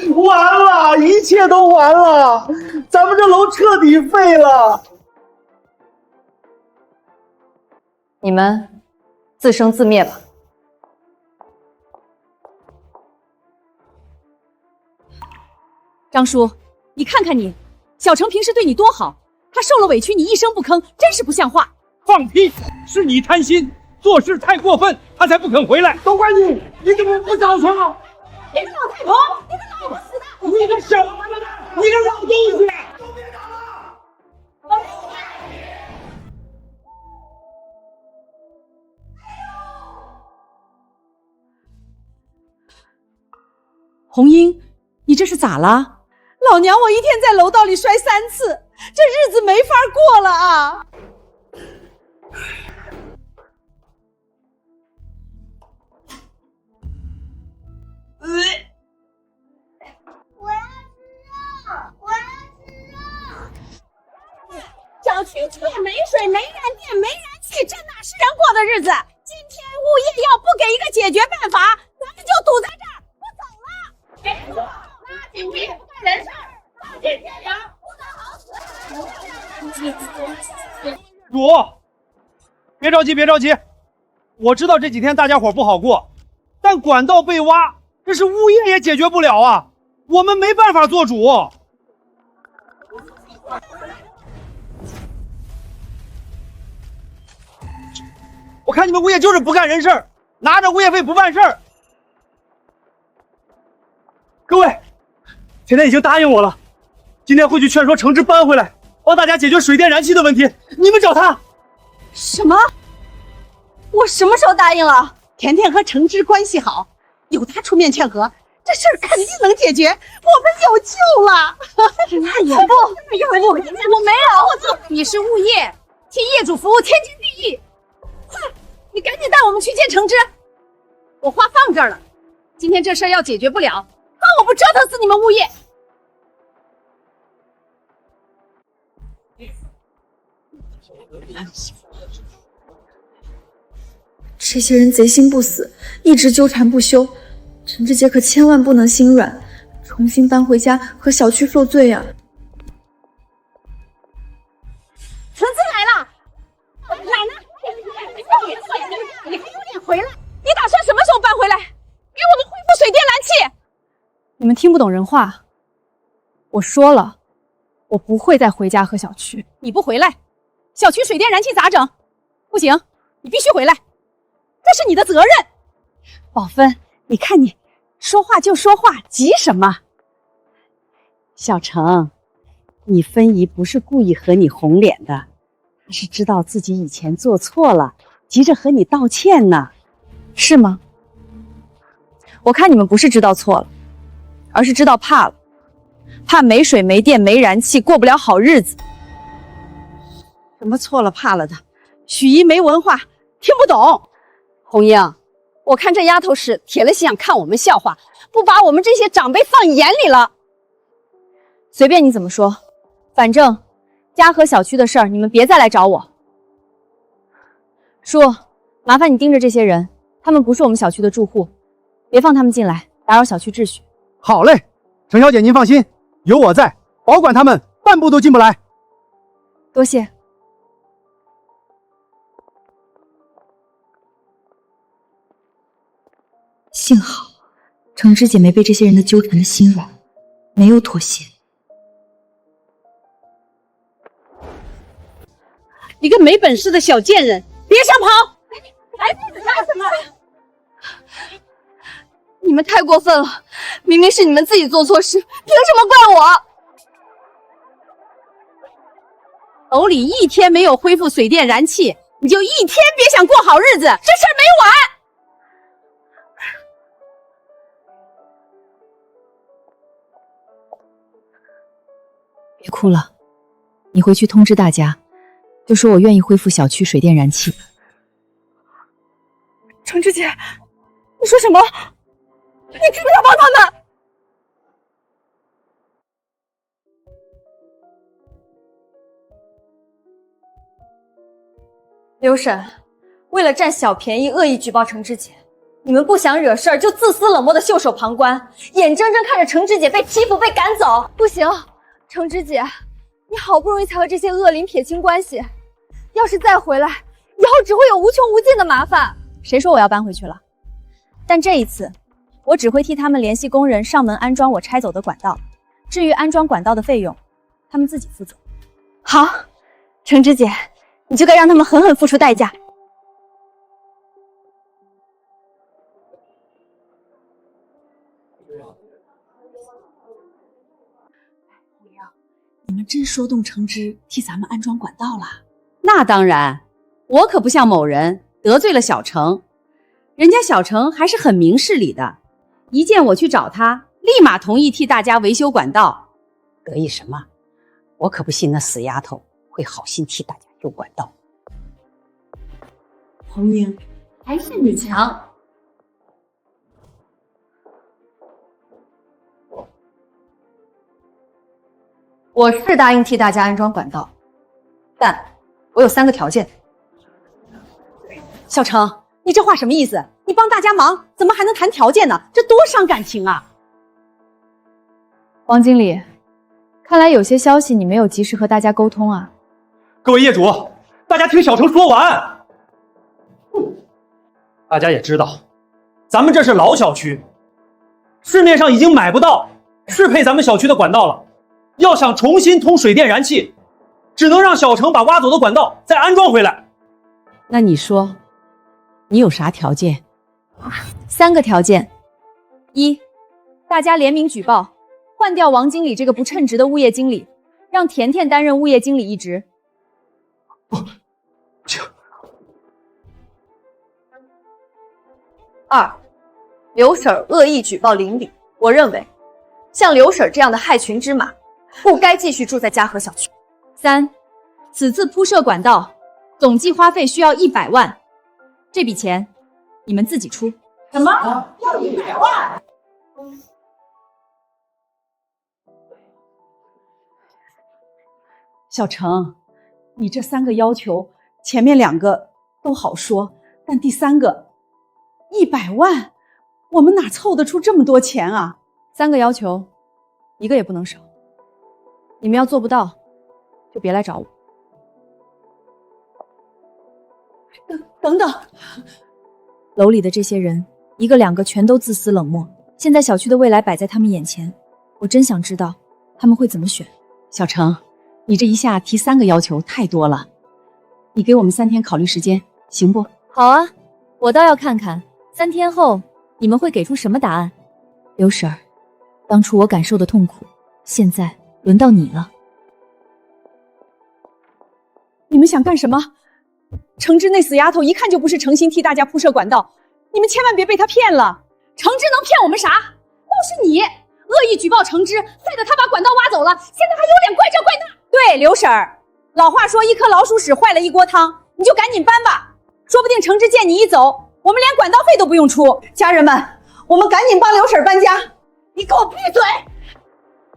一切都完了，咱们这楼彻底废了。你们自生自灭吧。张叔，你看看你，小程平时对你多好，他受了委屈你一声不吭，真是不像话。放屁！是你贪心，做事太过分，他才不肯回来。都怪你，你怎么不早说？你个老太婆，你个老不死的，你个小王八蛋，你个老东西！都别打了！红英，你这是咋了？老娘我一天在楼道里摔3次，这日子没法过了啊！小区却没水、没燃电、没燃气，这哪是人过的日子？今天物业要不给一个解决办法，咱们就堵在这儿，不走了。没错，垃圾物业不干人事儿，放进天阳，不得好死。主，别着急，别着急，我知道这几天大家伙不好过，但管道被挖，这是物业也解决不了啊，我们没办法做主。我看你们物业就是不干人事儿，拿着物业费不办事儿。各位，甜甜已经答应我了，今天会去劝说程之搬回来，帮大家解决水电燃气的问题。你们找他。什么？我什么时候答应了？甜甜和程之关系好，有他出面劝和，这事儿肯定能解决，我们有救了。那也不，我没有，你是物业，替业主服务天经地义。快，你赶紧带我们去见程之。我话放这儿了，今天这事儿要解决不了，看我不折腾死你们物业！这些人贼心不死，一直纠缠不休。程之杰可千万不能心软，重新搬回家和小区受罪啊！程之来了，奶奶，你还有脸回来？你打算什么时候搬回来？给我们恢复水电燃气！你们听不懂人话，我说了，我不会再回家和小区。你不回来，小区水电燃气咋整？不行，你必须回来，这是你的责任。宝芬，你看你说话就说话，急什么？小程，你芬姨不是故意和你红脸的，她是知道自己以前做错了，急着和你道歉呢。是吗？我看你们不是知道错了，而是知道怕了，怕没水没电没燃气，过不了好日子。什么错了怕了的？许姨没文化，听不懂。红英，我看这丫头是铁了心想看我们笑话，不把我们这些长辈放眼里了。随便你怎么说，反正家和小区的事儿，你们别再来找我。叔，麻烦你盯着这些人，他们不是我们小区的住户，别放他们进来，打扰小区秩序。好嘞，程小姐您放心，有我在，保管他们半步都进不来。多谢。幸好程之姐没被这些人的纠缠的心软，没有妥协。你个没本事的小贱人，别想跑！来不及干什么？你们太过分了，明明是你们自己做错事，凭什么怪我？楼里一天没有恢复水电燃气，你就一天别想过好日子，这事儿没完！别哭了，你回去通知大家，就说我愿意恢复小区水电燃气。程之姐，你说什么？你知不要帮他们？刘婶，为了占小便宜，恶意举报程之姐，你们不想惹事儿，就自私冷漠的袖手旁观，眼睁睁看着程之姐被欺负、被赶走。不行，程之姐，你好不容易才和这些恶灵撇清关系，要是再回来，以后只会有无穷无尽的麻烦。谁说我要搬回去了？但这一次，我只会替他们联系工人上门安装我拆走的管道。至于安装管道的费用，他们自己负责。好，橙汁姐，你就该让他们狠狠付出代价。你们真说动橙汁替咱们安装管道了？那当然，我可不像某人得罪了小程，人家小程还是很明事理的，一见我去找他，立马同意替大家维修管道。得意什么？我可不信那死丫头会好心替大家修管道。红英，还是你强。我是答应替大家安装管道，但我有3个条件。小程，你这话什么意思？你帮大家忙，怎么还能谈条件呢？这多伤感情啊！王经理，看来有些消息你没有及时和大家沟通啊。各位业主，大家听小程说完。大家也知道，咱们这是老小区，市面上已经买不到适配咱们小区的管道了。要想重新通水电燃气，只能让小程把挖走的管道再安装回来。那你说，你有啥条件？3个条件：一，大家联名举报，换掉王经理这个不称职的物业经理，让甜甜担任物业经理一职。2，刘婶恶意举报邻里，我认为像刘婶这样的害群之马不该继续住在嘉禾小区。3，此次铺设管道总计花费需要100万，这笔钱你们自己出。什么？要100万？小程，你这3个要求，前面2个都好说，但第3个100万，我们哪凑得出这么多钱啊？3个要求，一个也不能少。你们要做不到，就别来找我。等等，楼里的这些人，一个2个全都自私冷漠。现在小区的未来摆在他们眼前，我真想知道他们会怎么选。小程，你这一下提3个要求太多了，你给我们3天考虑时间，行不？好啊，我倒要看看3天后你们会给出什么答案。刘婶儿，当初我感受的痛苦，现在轮到你了。你们想干什么？橙汁那死丫头一看就不是诚心替大家铺设管道，你们千万别被她骗了。橙汁能骗我们啥？都是你恶意举报橙汁，害得她把管道挖走了，现在还有脸怪这怪那。对，刘婶儿，老话说一颗老鼠屎坏了一锅汤，你就赶紧搬吧，说不定橙汁见你一走，我们连管道费都不用出。家人们，我们赶紧帮刘婶搬家。你给我闭嘴！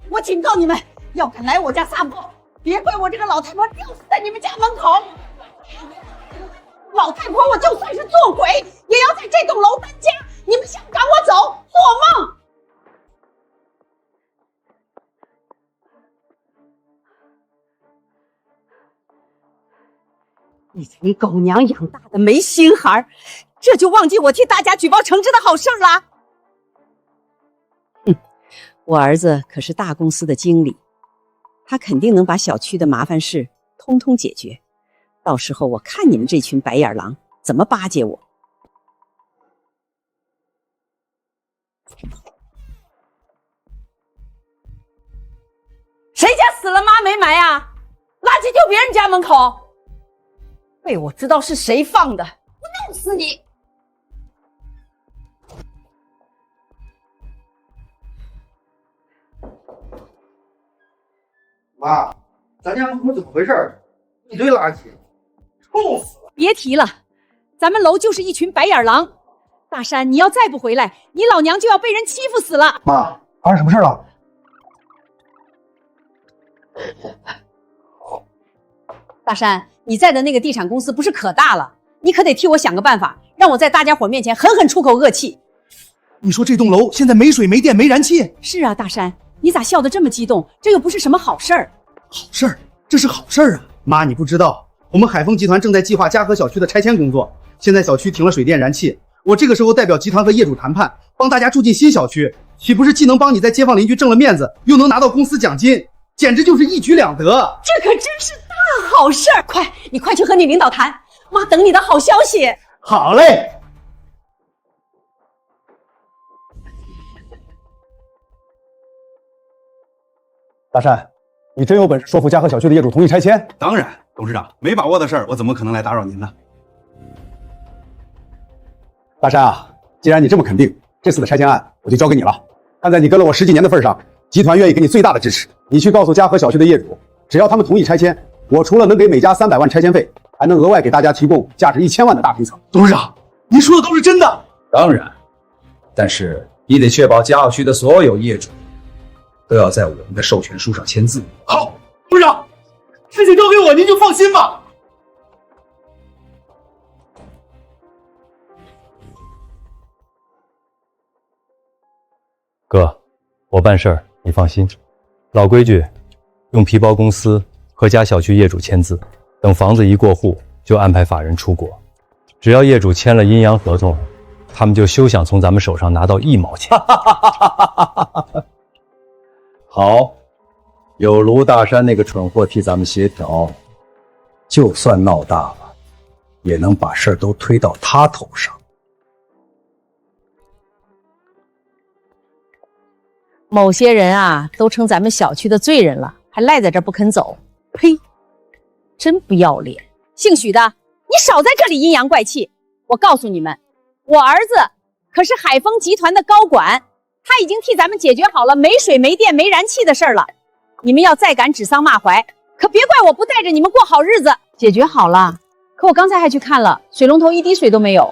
我警告你们，要敢来我家撒泼，别怪我这个老太婆吊死在你们家门口。老太婆，我就算是做鬼，也要在这栋楼搬家。你们想赶我走，做梦！你群狗娘养大的没心孩，这就忘记我替大家举报橙汁的好事啦？哼，我儿子可是大公司的经理，他肯定能把小区的麻烦事通通解决。到时候我看你们这群白眼狼怎么巴结我。谁家死了妈没埋啊？垃圾丢别人家门口，被我知道是谁放的，我弄死你！妈，咱家门口怎么回事？一堆垃圾，臭死了！别提了，咱们楼就是一群白眼狼。大山，你要再不回来，你老娘就要被人欺负死了！妈，发生什么事了？大山，你在的那个地产公司不是可大了，你可得替我想个办法，让我在大家伙面前狠狠出口恶气。你说这栋楼现在没水没电没燃气？是啊，大山，你咋笑得这么激动？这又不是什么好事儿。好事儿，这是好事儿啊！妈，你不知道，我们海丰集团正在计划嘉禾小区的拆迁工作，现在小区停了水电燃气，我这个时候代表集团和业主谈判，帮大家住进新小区，岂不是既能帮你在街坊邻居挣了面子，又能拿到公司奖金？简直就是一举两得。这可真是大好事儿！你快去和你领导谈，妈等你的好消息。好嘞。大山，你真有本事说服嘉禾小区的业主同意拆迁？当然，董事长，没把握的事儿，我怎么可能来打扰您呢？大山啊，既然你这么肯定，这次的拆迁案我就交给你了。看在你跟了我10几年的份上，集团愿意给你最大的支持。你去告诉嘉禾小区的业主，只要他们同意拆迁，我除了能给每家300万拆迁费，还能额外给大家提供价值1000万的大平层。董事长，您说的都是真的？当然，但是你得确保嘉禾区的所有业主都要在我们的授权书上签字。好，董事长，事情交给我，您就放心吧。哥，我办事儿你放心，老规矩，用皮包公司和家小区业主签字，等房子一过户就安排法人出国。只要业主签了阴阳合同，他们就休想从咱们手上拿到1毛钱。好，有卢大山那个蠢货替咱们协调，就算闹大了，也能把事儿都推到他头上。某些人啊，都成咱们小区的罪人了，还赖在这不肯走。呸！真不要脸！姓许的，你少在这里阴阳怪气！我告诉你们，我儿子可是海丰集团的高管，他已经替咱们解决好了没水、没电、没燃气的事儿了。你们要再敢指桑骂槐，可别怪我不带着你们过好日子。解决好了，可我刚才还去看了，水龙头一滴水都没有。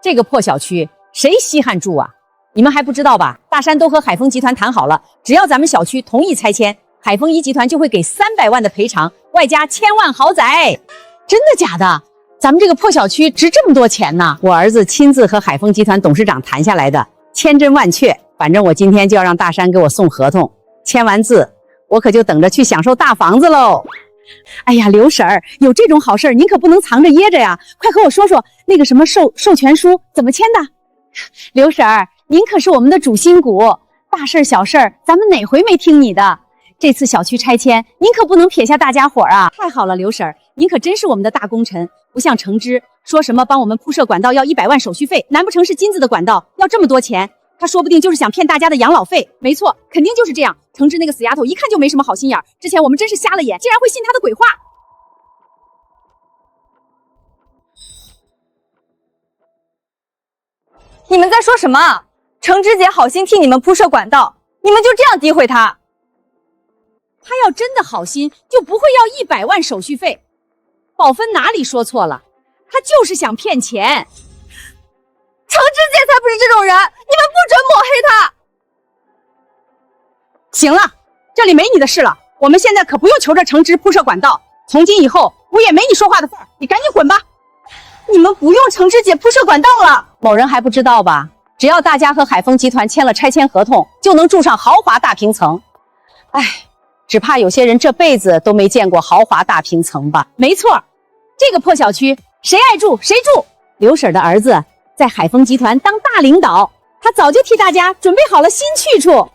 这个破小区，谁稀罕住啊？你们还不知道吧？大山都和海丰集团谈好了，只要咱们小区同意拆迁，海丰一集团就会给300万的赔偿，外加1000万豪宅。真的假的？咱们这个破小区值这么多钱呢？我儿子亲自和海丰集团董事长谈下来的，千真万确。反正我今天就要让大山给我送合同，签完字，我可就等着去享受大房子喽。哎呀，刘婶儿，有这种好事您可不能藏着掖着呀，快和我说说那个什么授权书怎么签的？刘婶儿，您可是我们的主心骨，大事小事咱们哪回没听你的？这次小区拆迁，您可不能撇下大家伙啊！太好了，刘婶儿，您可真是我们的大功臣，不像程之说什么帮我们铺设管道要100万手续费，难不成是金子的管道要这么多钱？他说不定就是想骗大家的养老费。没错，肯定就是这样。程之那个死丫头一看就没什么好心眼，之前我们真是瞎了眼，竟然会信他的鬼话。你们在说什么？程之姐好心替你们铺设管道，你们就这样诋毁她？她要真的好心，就不会要100万手续费。宝芬哪里说错了？她就是想骗钱。程之姐才不是这种人，你们不准抹黑她。行了，这里没你的事了。我们现在可不用求着程之铺设管道，从今以后我也没你说话的份儿，你赶紧滚吧。你们不用程之姐铺设管道了。某人还不知道吧？只要大家和海丰集团签了拆迁合同，就能住上豪华大平层。哎，只怕有些人这辈子都没见过豪华大平层吧？没错，这个破小区谁爱住谁住。刘婶的儿子在海丰集团当大领导，他早就替大家准备好了新去处。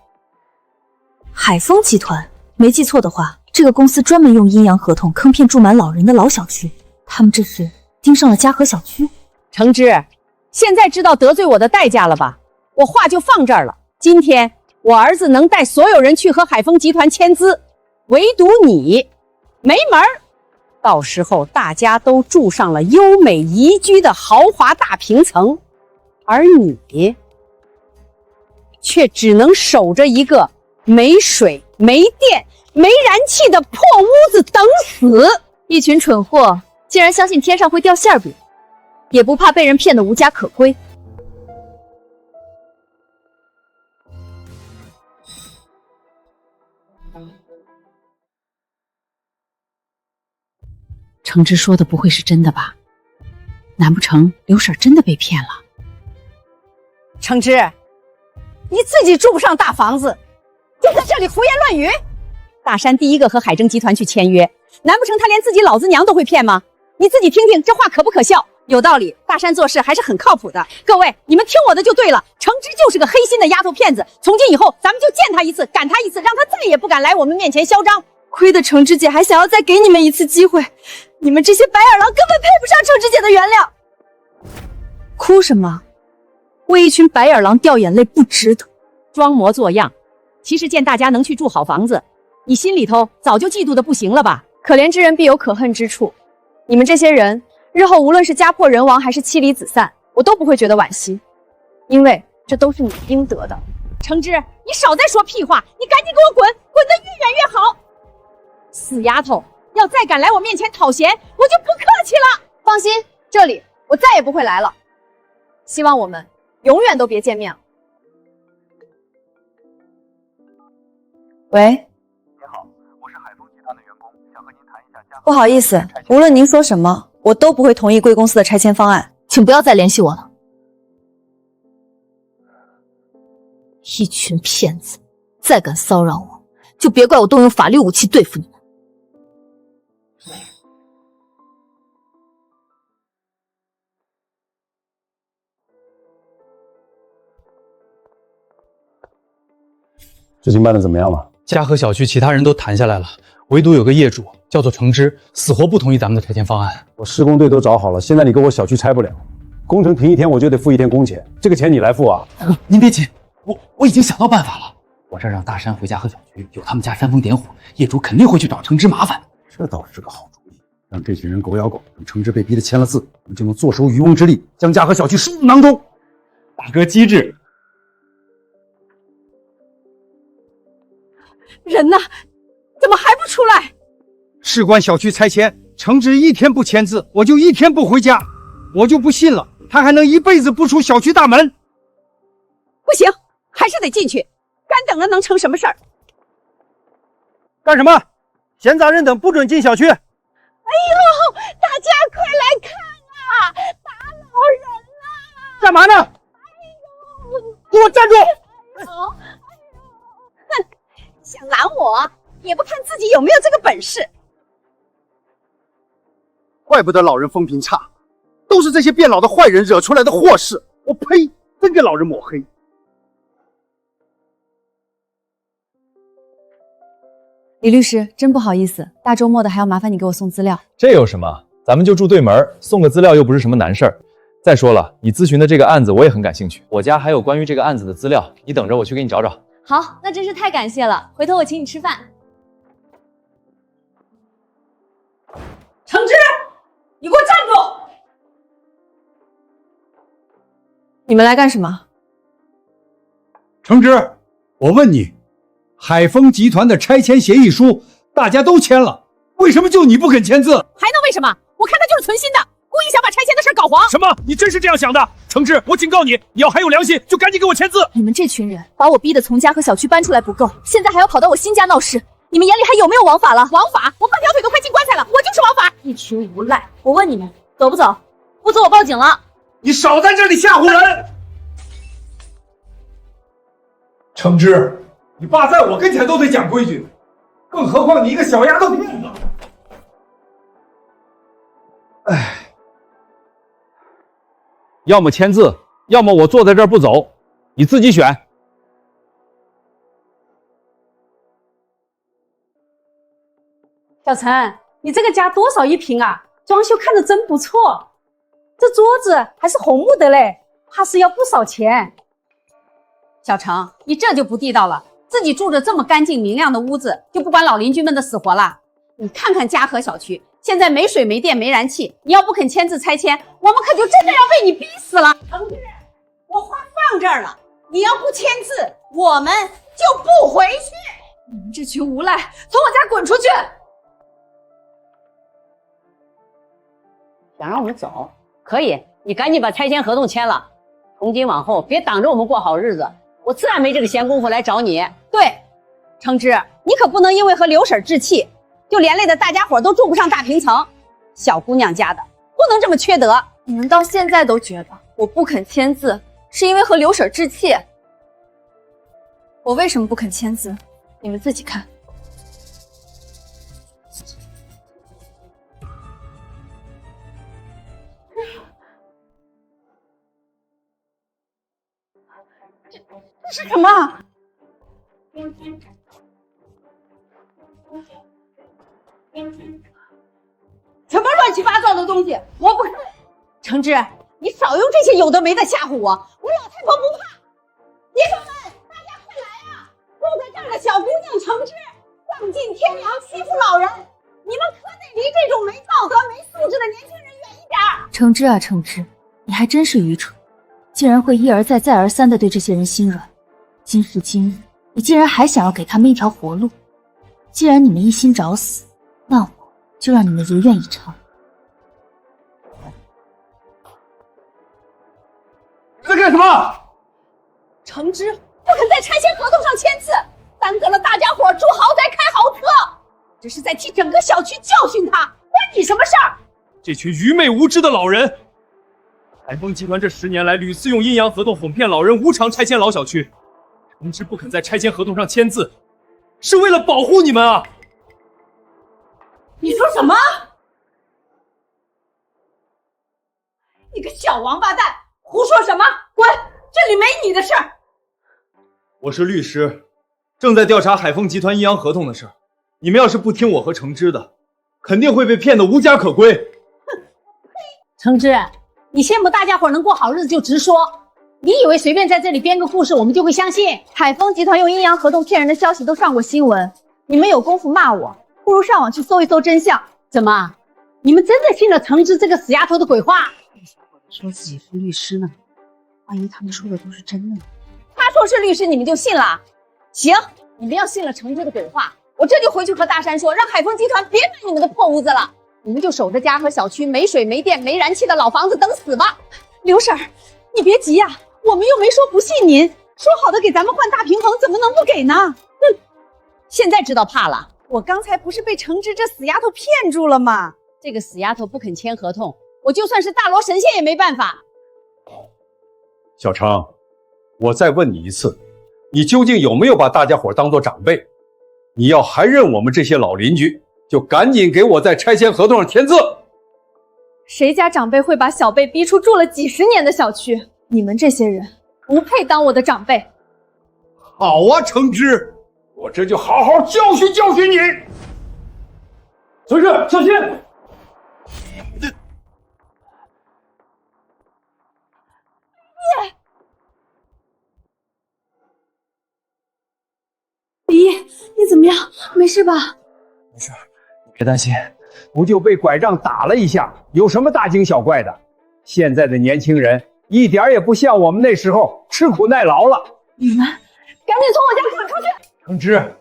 海丰集团，没记错的话，这个公司专门用阴阳合同坑骗住满老人的老小区，他们这是盯上了嘉禾小区。程之，现在知道得罪我的代价了吧？我话就放这儿了。今天我儿子能带所有人去和海丰集团签字，唯独你没门儿。到时候大家都住上了优美宜居的豪华大平层，而你却只能守着一个没水、没电、没燃气的破屋子等死。一群蠢货竟然相信天上会掉馅饼，也不怕被人骗得无家可归。程之说的不会是真的吧？难不成刘婶真的被骗了？程之，你自己住不上大房子，就在这里胡言乱语。大山第一个和海征集团去签约，难不成他连自己老子娘都会骗吗？你自己听听这话可不可笑？有道理，大山做事还是很靠谱的。各位，你们听我的就对了，程之就是个黑心的丫头片子。从今以后，咱们就见她一次，赶她一次，让她再也不敢来我们面前嚣张。亏得程之姐还想要再给你们一次机会，你们这些白眼狼根本配不上程之姐的原谅。哭什么？为一群白眼狼掉眼泪不值得。装模作样，其实见大家能去住好房子，你心里头早就嫉妒的不行了吧？可怜之人必有可恨之处，你们这些人日后无论是家破人亡还是妻离子散，我都不会觉得惋惜，因为这都是你应得的。程之，你少再说屁话，你赶紧给我滚，滚得越远越好！死丫头，要再敢来我面前讨嫌，我就不客气了。放心，这里我再也不会来了。希望我们永远都别见面了。喂，您好，我是海丰集团的员工，想和您谈一下家。不好意思，无论您说什么，我都不会同意贵公司的拆迁方案，请不要再联系我了。一群骗子，再敢骚扰我，就别怪我动用法律武器对付你们。事情办得怎么样了？嘉禾小区其他人都谈下来了，唯独有个业主叫做程之，死活不同意咱们的拆迁方案。我施工队都找好了，现在你给我小区拆不了，工程停一天我就得付1天工钱，这个钱你来付啊？您别急，我已经想到办法了。我这让大山回嘉禾小区，有他们家煽风点火，业主肯定会去找程之麻烦。这倒是个好主意，让这群人狗咬狗，等程之被逼得签了字，我们就能坐收渔翁之利，将嘉禾小区收入囊中。大哥机智。人呢？怎么还不出来？事关小区拆迁，程之1天不签字，我就1天不回家。我就不信了，他还能一辈子不出小区大门？不行，还是得进去。干等了能成什么事儿？干什么？闲杂人等不准进小区！哎呦，大家快来看啊！打老人了！干嘛呢？哎呦，给我站住！哼，想拦我，也不看自己有没有这个本事。怪不得老人风评差，都是这些变老的坏人惹出来的祸事。我呸！真给老人抹黑。李律师，真不好意思，大周末的还要麻烦你给我送资料。这有什么？咱们就住对门，送个资料又不是什么难事儿。再说了，你咨询的这个案子我也很感兴趣，我家还有关于这个案子的资料，你等着我去给你找找。好，那真是太感谢了，回头我请你吃饭。程之，你给我站住！你们来干什么？程之，我问你，海丰集团的拆迁协议书大家都签了，为什么就你不肯签字？还能为什么？我看他就是存心的，故意想把拆迁的事搞黄。什么？你真是这样想的？程之，我警告你，你要还有良心，就赶紧给我签字！你们这群人把我逼得从嘉禾小区搬出来不够，现在还要跑到我新家闹事，你们眼里还有没有王法了？王法？我半条腿都快进棺材了，我就是王法！一群无赖！我问你们，走不走？不走我报警了！你少在这里吓唬人！程之，你爸在我跟前都得讲规矩，更何况你一个小丫头片子！哎。要么签字，要么我坐在这儿不走，你自己选。小陈，你这个家多少一平啊？装修看着真不错，这桌子还是红木的嘞，怕是要不少钱。小程，你这就不地道了，自己住着这么干净明亮的屋子，就不管老邻居们的死活啦？你看看嘉禾小区，现在没水没电没燃气，你要不肯签字拆迁，我们可就真的要被你逼死了。程之，我话放这儿了，你要不签字，我们就不回去。你们这群无赖，从我家滚出去！想让我们走，可以，你赶紧把拆迁合同签了。从今往后，别挡着我们过好日子，我自然没这个闲工夫来找你。对，程之，你可不能因为和刘婶置气，就连累的大家伙都住不上大平层。小姑娘家的，不能这么缺德。你们到现在都觉得我不肯签字是因为和刘婶置气？我为什么不肯签字？你们自己看。这是什么？什么乱七八糟的东西？我不看。橙汁，你少用这些有的没的吓唬我，我老太婆不怕。爷们们，大家快来啊！住在这儿的小姑娘橙汁，丧尽天良，欺负老人，你们可得离这种没道德、没素质的年轻人远一点。橙汁啊，橙汁，你还真是愚蠢，竟然会一而再、再而三的对这些人心软。今时今日，你竟然还想要给他们一条活路。既然你们一心找死，那我就让你们如愿以偿。你在干什么？橙汁不肯在拆迁合同上签字，耽搁了大家伙住豪宅、开豪车，这是在替整个小区教训他，关你什么事儿？这群愚昧无知的老人！海丰集团这10年来屡次用阴阳合同哄骗老人无偿拆迁老小区，橙汁不肯在拆迁合同上签字，是为了保护你们啊！你说什么？你个小王八蛋，胡说什么？滚！这里没你的事儿。我是律师，正在调查海丰集团阴阳合同的事儿。你们要是不听我和橙汁的，肯定会被骗得无家可归。橙汁，你羡慕大家伙能过好日子就直说，你以为随便在这里编个故事我们就会相信？海丰集团用阴阳合同骗人的消息都上过新闻，你们有功夫骂我，不如上网去搜一搜真相。怎么，你们真的信了橙汁这个死丫头的鬼话？说自己是律师呢，万一他们说的都是真的呢？他说是律师，你们就信了？行，你们要信了橙汁的鬼话，我这就回去和大山说，让海丰集团别买你们的破屋子了，你们就守着家和小区没水没电没燃气的老房子等死吧。刘婶儿，你别急呀，我们又没说不信您，说好的给咱们换大平衡，怎么能不给呢？哼，现在知道怕了。我刚才不是被橙汁这死丫头骗住了吗？这个死丫头不肯签合同，我就算是大罗神仙也没办法。小程，我再问你一次，你究竟有没有把大家伙当作长辈？你要还认我们这些老邻居，就赶紧给我在拆迁合同上签字。谁家长辈会把小辈逼出住了几十年的小区？你们这些人不配当我的长辈。好啊，橙汁，我这就好好教训教训你。橙汁，小心！李，你怎么样？没事吧？没事，你别担心，不就被拐杖打了一下，有什么大惊小怪的？现在的年轻人一点也不像我们那时候吃苦耐劳了。你们赶紧从我家滚出去！橙汁，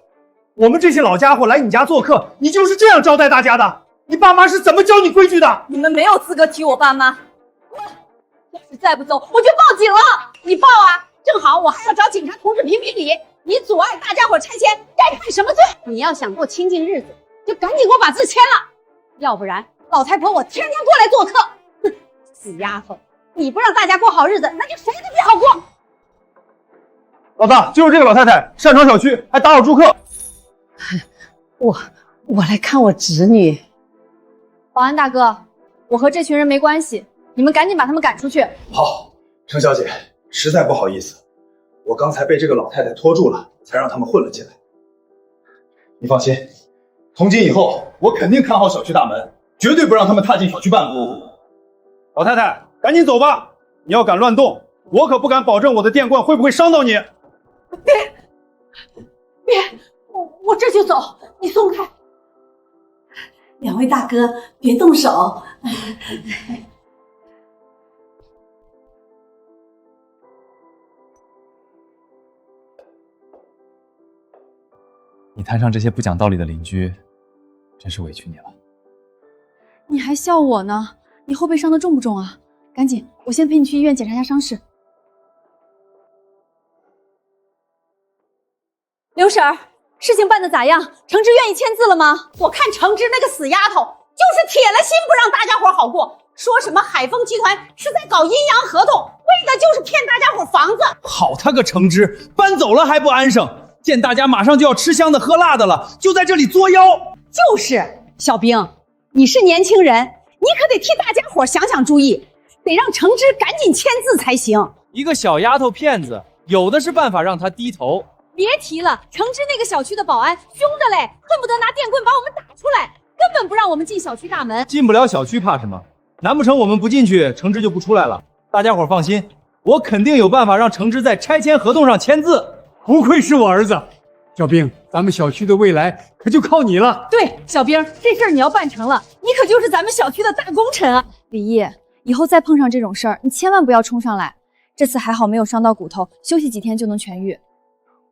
我们这些老家伙来你家做客，你就是这样招待大家的？你爸妈是怎么教你规矩的？你们没有资格提我爸妈。要是再不走，我就报警了。你报啊，正好我还要找警察同志评评理。你阻碍大家伙拆迁，该判什么罪？你要想过清静日子，就赶紧给我把字签了，要不然老太婆我天天过来做客。哼，死丫头，你不让大家过好日子，那就谁都别好过。老大，就是这个老太太擅闯小区，还打扰住客。我来看我侄女。保安大哥，我和这群人没关系，你们赶紧把他们赶出去。好，程小姐，实在不好意思，我刚才被这个老太太拖住了，才让他们混了进来。你放心，从今以后我肯定看好小区大门，绝对不让他们踏进小区半步。老太太，赶紧走吧！你要敢乱动，我可不敢保证我的电棍会不会伤到你。别，我这就走，你松开。两位大哥，别动手。你摊上这些不讲道理的邻居，真是委屈你了。你还笑我呢？你后背伤得重不重啊？赶紧，我先陪你去医院检查一下伤势。刘婶儿，事情办得咋样？橙汁愿意签字了吗？我看橙汁那个死丫头就是铁了心不让大家伙好过，说什么海丰集团是在搞阴阳合同，为的就是骗大家伙房子。好他个橙汁，搬走了还不安生，见大家马上就要吃香的喝辣的了，就在这里作妖。就是小兵，你是年轻人，你可得替大家伙想想主意，得让橙汁赶紧签字才行。一个小丫头片子，有的是办法让他低头。别提了，橙汁那个小区的保安凶的嘞，恨不得拿电棍把我们打出来，根本不让我们进小区大门。进不了小区怕什么？难不成我们不进去，橙汁就不出来了？大家伙放心，我肯定有办法让橙汁在拆迁合同上签字。不愧是我儿子，小兵，咱们小区的未来可就靠你了。对，小兵，这事儿你要办成了，你可就是咱们小区的大功臣啊！李毅，以后再碰上这种事儿，你千万不要冲上来。这次还好没有伤到骨头，休息几天就能痊愈。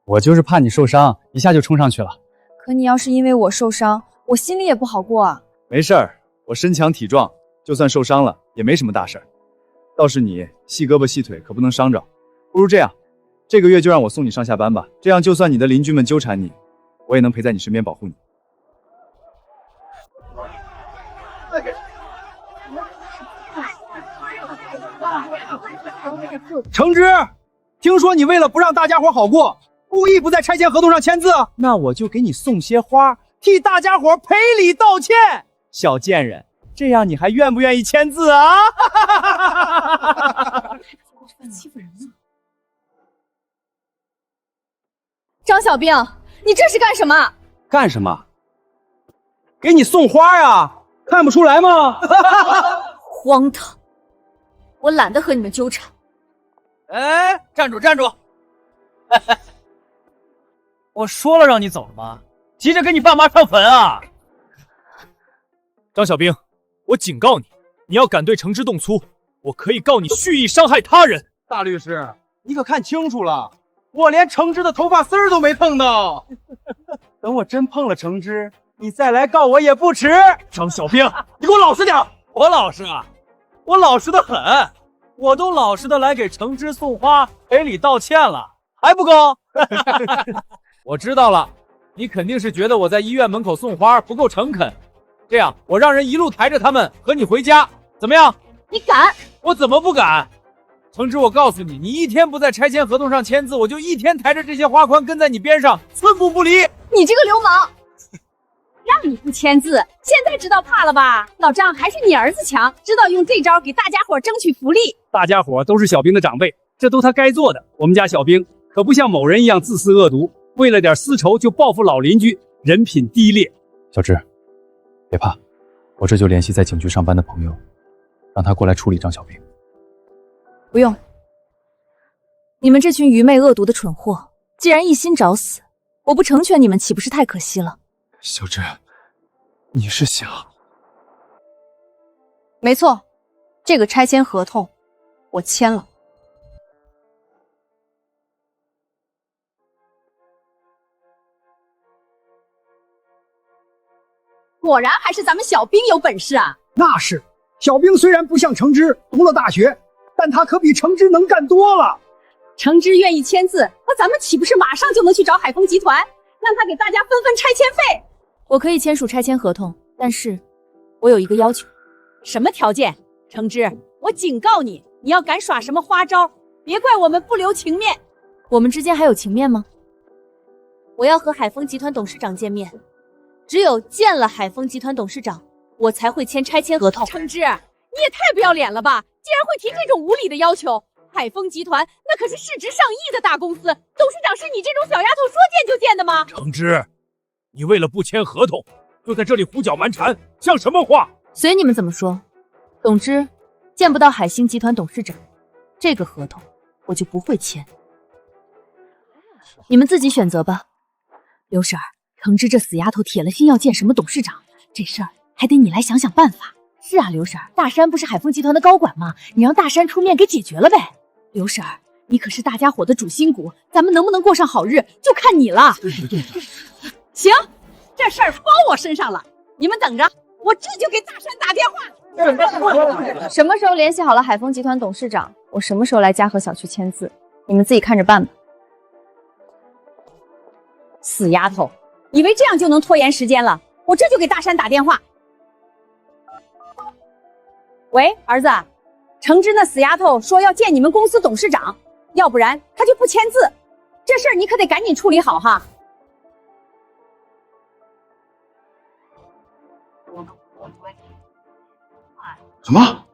我就是怕你受伤，一下就冲上去了。可你要是因为我受伤，我心里也不好过啊。没事儿，我身强体壮，就算受伤了也没什么大事儿。倒是你细胳膊细腿，可不能伤着。不如这样，这个月就让我送你上下班吧，这样就算你的邻居们纠缠你，我也能陪在你身边保护你。橙汁，听说你为了不让大家伙好过，故意不在拆迁合同上签字，那我就给你送些花，替大家伙赔礼道歉。小贱人，这样你还愿不愿意签字啊？欺负人吗？张小兵，你这是干什么？干什么？给你送花呀，看不出来吗？荒唐！我懒得和你们纠缠。哎，站住站住！我说了让你走了吗？急着给你爸妈上坟啊！张小兵，我警告你，你要敢对橙汁动粗，我可以告你蓄意伤害他人。大律师，你可看清楚了，我连橙汁的头发丝儿都没碰到。等我真碰了橙汁，你再来告我也不迟。张小兵，你给我老实点！我老实啊，我老实的很，我都老实的来给橙汁送花赔礼道歉了，还不够？我知道了，你肯定是觉得我在医院门口送花不够诚恳。这样，我让人一路抬着他们和你回家，怎么样？你敢？我怎么不敢？橙汁，我告诉你，你一天不在拆迁合同上签字，我就一天抬着这些花筐跟在你边上，寸步不离。你这个流氓！让你不签字，现在知道怕了吧？老张还是你儿子强，知道用这招给大家伙争取福利。大家伙都是小兵的长辈，这都他该做的。我们家小兵可不像某人一样自私恶毒，为了点私仇就报复老邻居，人品低劣。小芝，别怕，我这就联系在警局上班的朋友，让他过来处理张小兵。不用，你们这群愚昧恶毒的蠢货，既然一心找死，我不成全你们岂不是太可惜了？小芝，你是想……没错，这个拆迁合同我签了。果然还是咱们小兵有本事啊！那是，小兵虽然不像橙汁读了大学，但他可比橙汁能干多了。橙汁愿意签字，那咱们岂不是马上就能去找海丰集团，让他给大家分分拆迁费？我可以签署拆迁合同，但是我有一个要求。什么条件？橙汁，我警告你，你要敢耍什么花招，别怪我们不留情面。我们之间还有情面吗？我要和海丰集团董事长见面，只有见了海丰集团董事长，我才会签拆迁合同。橙汁，你也太不要脸了吧！竟然会提这种无理的要求！海丰集团那可是市值上亿的大公司，董事长是你这种小丫头说见就见的吗？橙汁，你为了不签合同，就在这里胡搅蛮缠，像什么话？随你们怎么说。总之，见不到海星集团董事长，这个合同我就不会签。你们自己选择吧。刘婶儿，橙汁这死丫头铁了心要见什么董事长，这事儿还得你来想想办法。是啊，刘婶儿，大山不是海丰集团的高管吗？你让大山出面给解决了呗。刘婶儿，你可是大家伙的主心骨，咱们能不能过上好日，就看你了。行，这事儿包我身上了，你们等着，我这就给大山打电话。什么时候联系好了海丰集团董事长，我什么时候来嘉禾小区签字，你们自己看着办吧。死丫头，以为这样就能拖延时间了？我这就给大山打电话。喂，儿子，橙汁那死丫头说要见你们公司董事长，要不然他就不签字。这事儿你可得赶紧处理好哈。什么？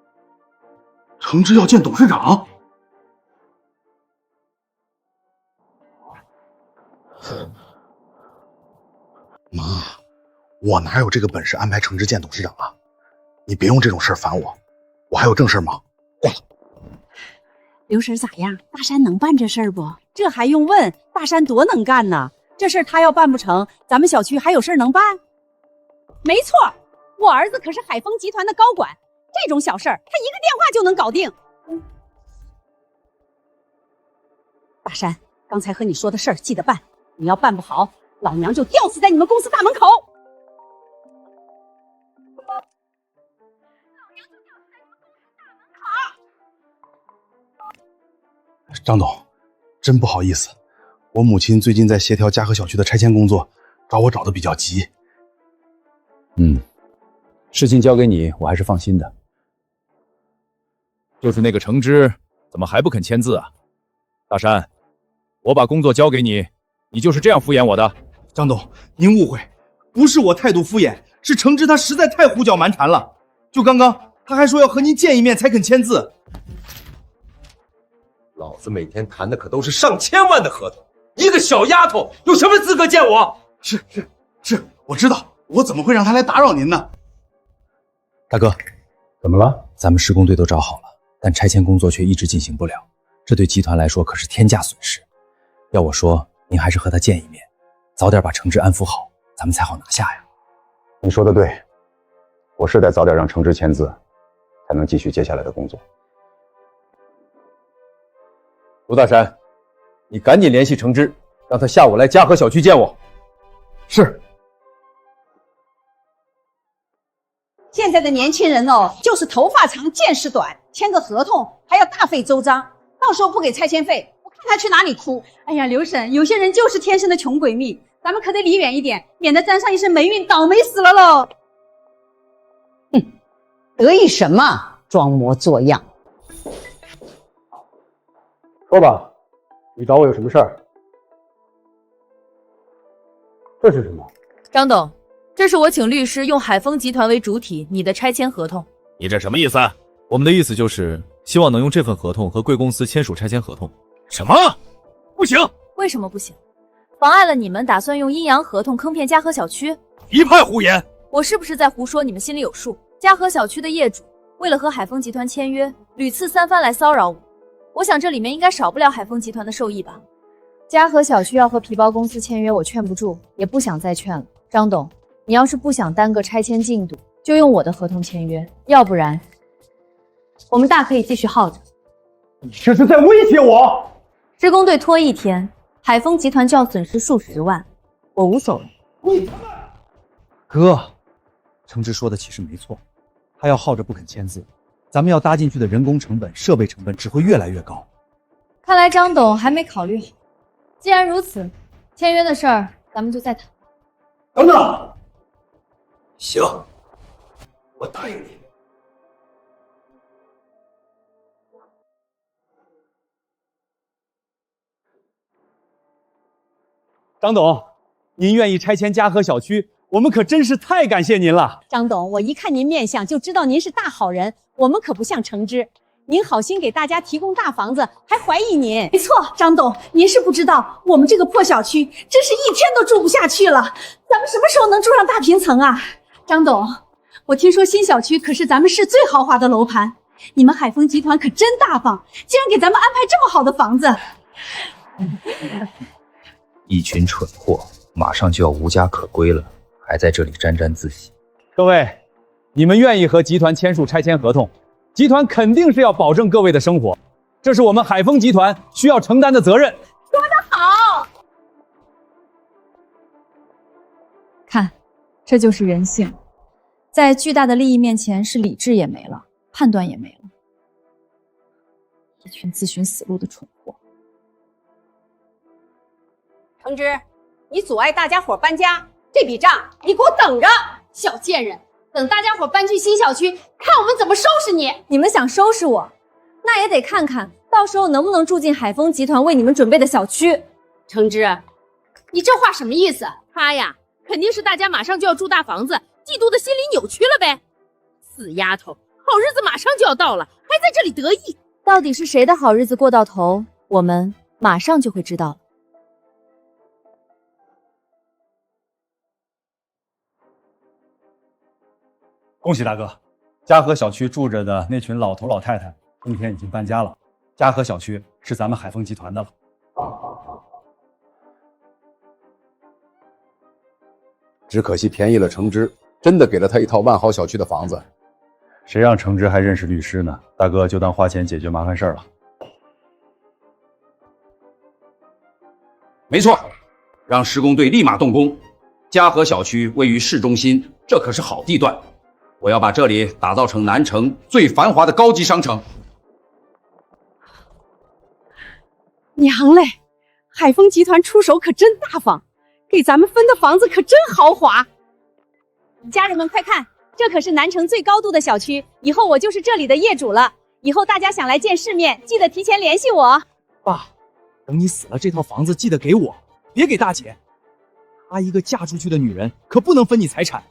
橙汁要见董事长？我哪有这个本事安排程之见董事长啊？你别用这种事儿烦我，我还有正事忙。挂了。刘婶咋样？大山能办这事儿不？这还用问？大山多能干呢！这事儿他要办不成，咱们小区还有事儿能办？没错，我儿子可是海丰集团的高管，这种小事儿他一个电话就能搞定。大山，刚才和你说的事儿记得办，你要办不好，老娘就吊死在你们公司大门口。张董，真不好意思，我母亲最近在协调嘉禾小区的拆迁工作，找我找的比较急。事情交给你，我还是放心的。就是那个程之，怎么还不肯签字啊？大山，我把工作交给你，你就是这样敷衍我的？张董，您误会，不是我态度敷衍，是程之他实在太胡搅蛮缠了。就刚刚他还说要和您见一面才肯签字。老子每天谈的可都是上千万的合同，一个小丫头有什么资格见我？是，我知道，我怎么会让他来打扰您呢？大哥，怎么了？咱们施工队都找好了，但拆迁工作却一直进行不了，这对集团来说可是天价损失。要我说，您还是和他见一面，早点把程之安抚好，咱们才好拿下呀。你说的对，我是得早点让程之签字，才能继续接下来的工作。卢大山，你赶紧联系程之，让他下午来嘉禾小区见我。是。现在的年轻人哦，就是头发长见识短，签个合同还要大费周章，到时候不给拆迁费，我看他去哪里哭。哎呀，刘婶，有些人就是天生的穷鬼蜜，咱们可得离远一点，免得沾上一身霉运，倒霉死了喽。得意什么？装模作样。说吧，你找我有什么事儿？这是什么？张董，这是我请律师用海丰集团为主体你的拆迁合同。你这什么意思？我们的意思就是希望能用这份合同和贵公司签署拆迁合同。什么？不行！为什么不行？妨碍了你们打算用阴阳合同坑骗嘉禾小区？一派胡言！我是不是在胡说？你们心里有数。嘉禾小区的业主为了和海丰集团签约，屡次三番来骚扰我。我想这里面应该少不了海丰集团的受益吧。嘉禾小区要和皮包公司签约，我劝不住，也不想再劝了。张董，你要是不想耽搁拆迁进度，就用我的合同签约，要不然我们大可以继续耗着。你这是在威胁我！施工队拖一天，海丰集团就要损失数十万，我无所谓。哥，程之说的其实没错，他要耗着不肯签字，咱们要搭进去的人工成本、设备成本只会越来越高。看来张董还没考虑好。既然如此，签约的事儿咱们就再谈。等等，行，我答应你。张董，您愿意拆迁嘉禾小区，我们可真是太感谢您了。张董，我一看您面相就知道您是大好人，我们可不像程之，您好心给大家提供大房子，还怀疑您。没错，张董，您是不知道，我们这个破小区真是一天都住不下去了，咱们什么时候能住上大平层啊？张董，我听说新小区可是咱们市最豪华的楼盘，你们海丰集团可真大方，竟然给咱们安排这么好的房子。一群蠢货，马上就要无家可归了，还在这里沾沾自喜。各位，你们愿意和集团签署拆迁合同，集团肯定是要保证各位的生活，这是我们海丰集团需要承担的责任。说得好！看，这就是人性，在巨大的利益面前，是理智也没了，判断也没了。一群自寻死路的蠢货。程之，你阻碍大家伙搬家，这笔账你给我等着！小贱人，等大家伙搬去新小区，看我们怎么收拾你！你们想收拾我，那也得看看到时候能不能住进海丰集团为你们准备的小区。程之，你这话什么意思？他呀，肯定是大家马上就要住大房子，嫉妒的心理扭曲了呗。死丫头，好日子马上就要到了，还在这里得意。到底是谁的好日子过到头，我们马上就会知道了。恭喜大哥，嘉禾小区住着的那群老头老太太今天已经搬家了，嘉禾小区是咱们海丰集团的了。只可惜便宜了橙汁，真的给了他一套万豪小区的房子。谁让橙汁还认识律师呢？大哥就当花钱解决麻烦事儿了。没错，让施工队立马动工。嘉禾小区位于市中心，这可是好地段。我要把这里打造成南城最繁华的高级商城。娘嘞，海丰集团出手可真大方，给咱们分的房子可真豪华。家人们快看，这可是南城最高度的小区，以后我就是这里的业主了。以后大家想来见世面，记得提前联系我。爸，等你死了，这套房子记得给我，别给大姐。她一个嫁出去的女人，可不能分你财产。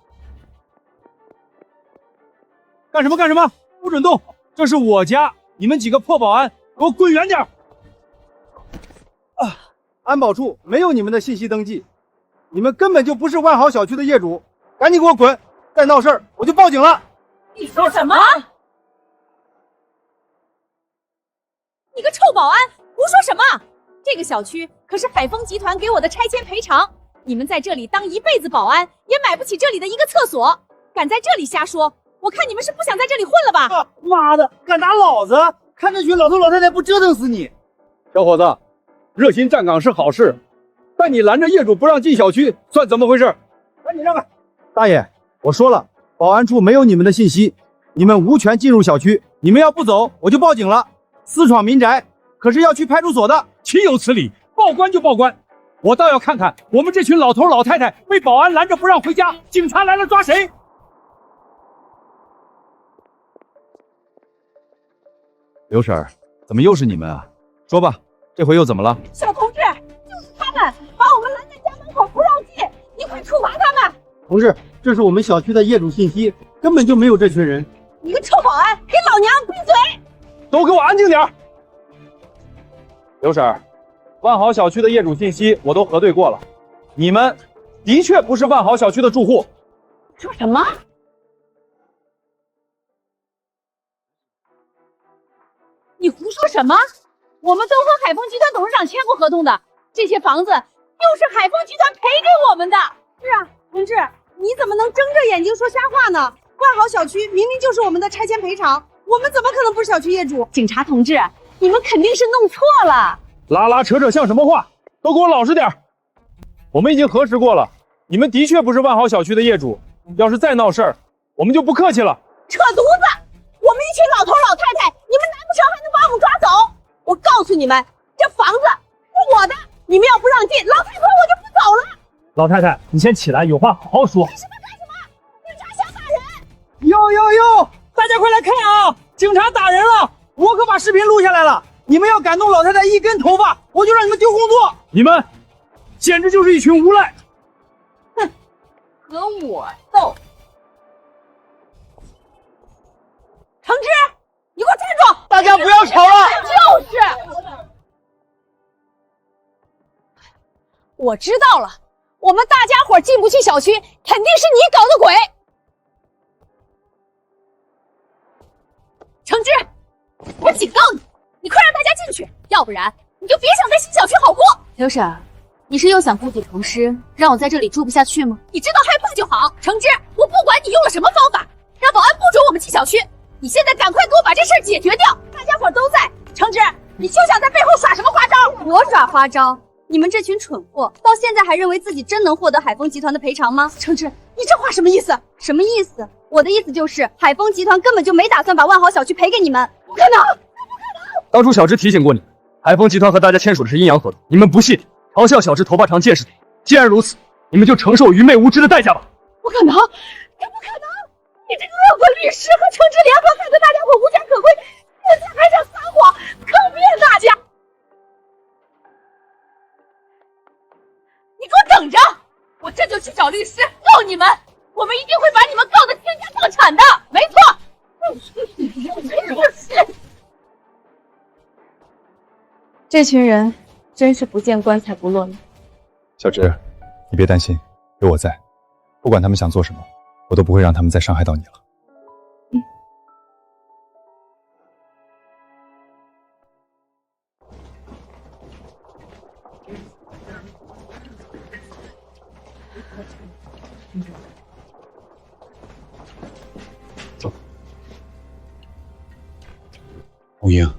干什么干什么？不准动！这是我家，你们几个破保安，给我滚远点！安保处没有你们的信息登记，你们根本就不是万豪小区的业主，赶紧给我滚！再闹事儿我就报警了。你说什么？你个臭保安，胡说什么？这个小区可是海丰集团给我的拆迁赔偿，你们在这里当一辈子保安，也买不起这里的一个厕所，敢在这里瞎说，我看你们是不想在这里混了吧？妈的，敢打老子！看这群老头老太太不折腾死你！小伙子，热心站岗是好事，但你拦着业主不让进小区，算怎么回事？赶紧让开！大爷，我说了，保安处没有你们的信息，你们无权进入小区。你们要不走，我就报警了。私闯民宅可是要去派出所的，岂有此理！报官就报官，我倒要看看我们这群老头老太太被保安拦着不让回家，警察来了抓谁？刘婶，怎么又是你们啊？说吧，这回又怎么了？小同志，就是他们把我们拦在家门口不让进，你快处罚他们！同志，这是我们小区的业主信息，根本就没有这群人。你个臭保安，给老娘闭嘴！都给我安静点！刘婶，万豪小区的业主信息我都核对过了，你们的确不是万豪小区的住户。说什么？你胡说什么？我们都和海丰集团董事长签过合同的，这些房子就是海丰集团赔给我们的。是啊，同志，你怎么能睁着眼睛说瞎话呢？万豪小区明明就是我们的拆迁赔偿，我们怎么可能不是小区业主？警察同志，你们肯定是弄错了。拉拉扯扯像什么话？都给我老实点！我们已经核实过了，你们的确不是万豪小区的业主。要是再闹事儿，我们就不客气了。扯犊子！我们一群老头老太太，你们难不成还能把我们抓走？我告诉你们，这房子是我的，你们要不让进，老太婆我就不走了。老太太，你先起来，有话好好说。干什么？警察想打人！哟，大家快来看啊！警察打人了！我可把视频录下来了。你们要敢动老太太一根头发，我就让你们丢工作！你们简直就是一群无赖！哼，和我斗！橙汁，你给我站住！大家不要吵了！就是，我知道了，我们大家伙进不去小区，肯定是你搞的鬼。橙汁，我警告你，你快让大家进去，要不然你就别想在新小区好过。刘婶，你是又想故技重施，让我在这里住不下去吗？你知道害怕就好。橙汁，我不管你用了什么方法，让保安不准我们进小区。你现在赶快给我把这事儿解决掉！大家伙都在，橙汁，你就想在背后耍什么花招？我耍花招？你们这群蠢货，到现在还认为自己真能获得海丰集团的赔偿吗？橙汁，你这话什么意思？什么意思？我的意思就是海丰集团根本就没打算把万豪小区赔给你们。不可能！当初小芝提醒过你，海丰集团和大家签署的是阴阳合同，你们不信，嘲笑小芝头发长见识低。既然如此，你们就承受愚昧无知的代价吧。不可能，这不可能！你这个恶棍律师和橙汁联合害得大家伙无家可归，现在还想撒谎坑骗大家！你给我等着，我这就去找律师告你们，我们一定会把你们告得倾家荡产的。没错，这群人真是不见棺材不落泪。小芝，你别担心，有我在，不管他们想做什么，我都不会让他们再伤害到你了。红英，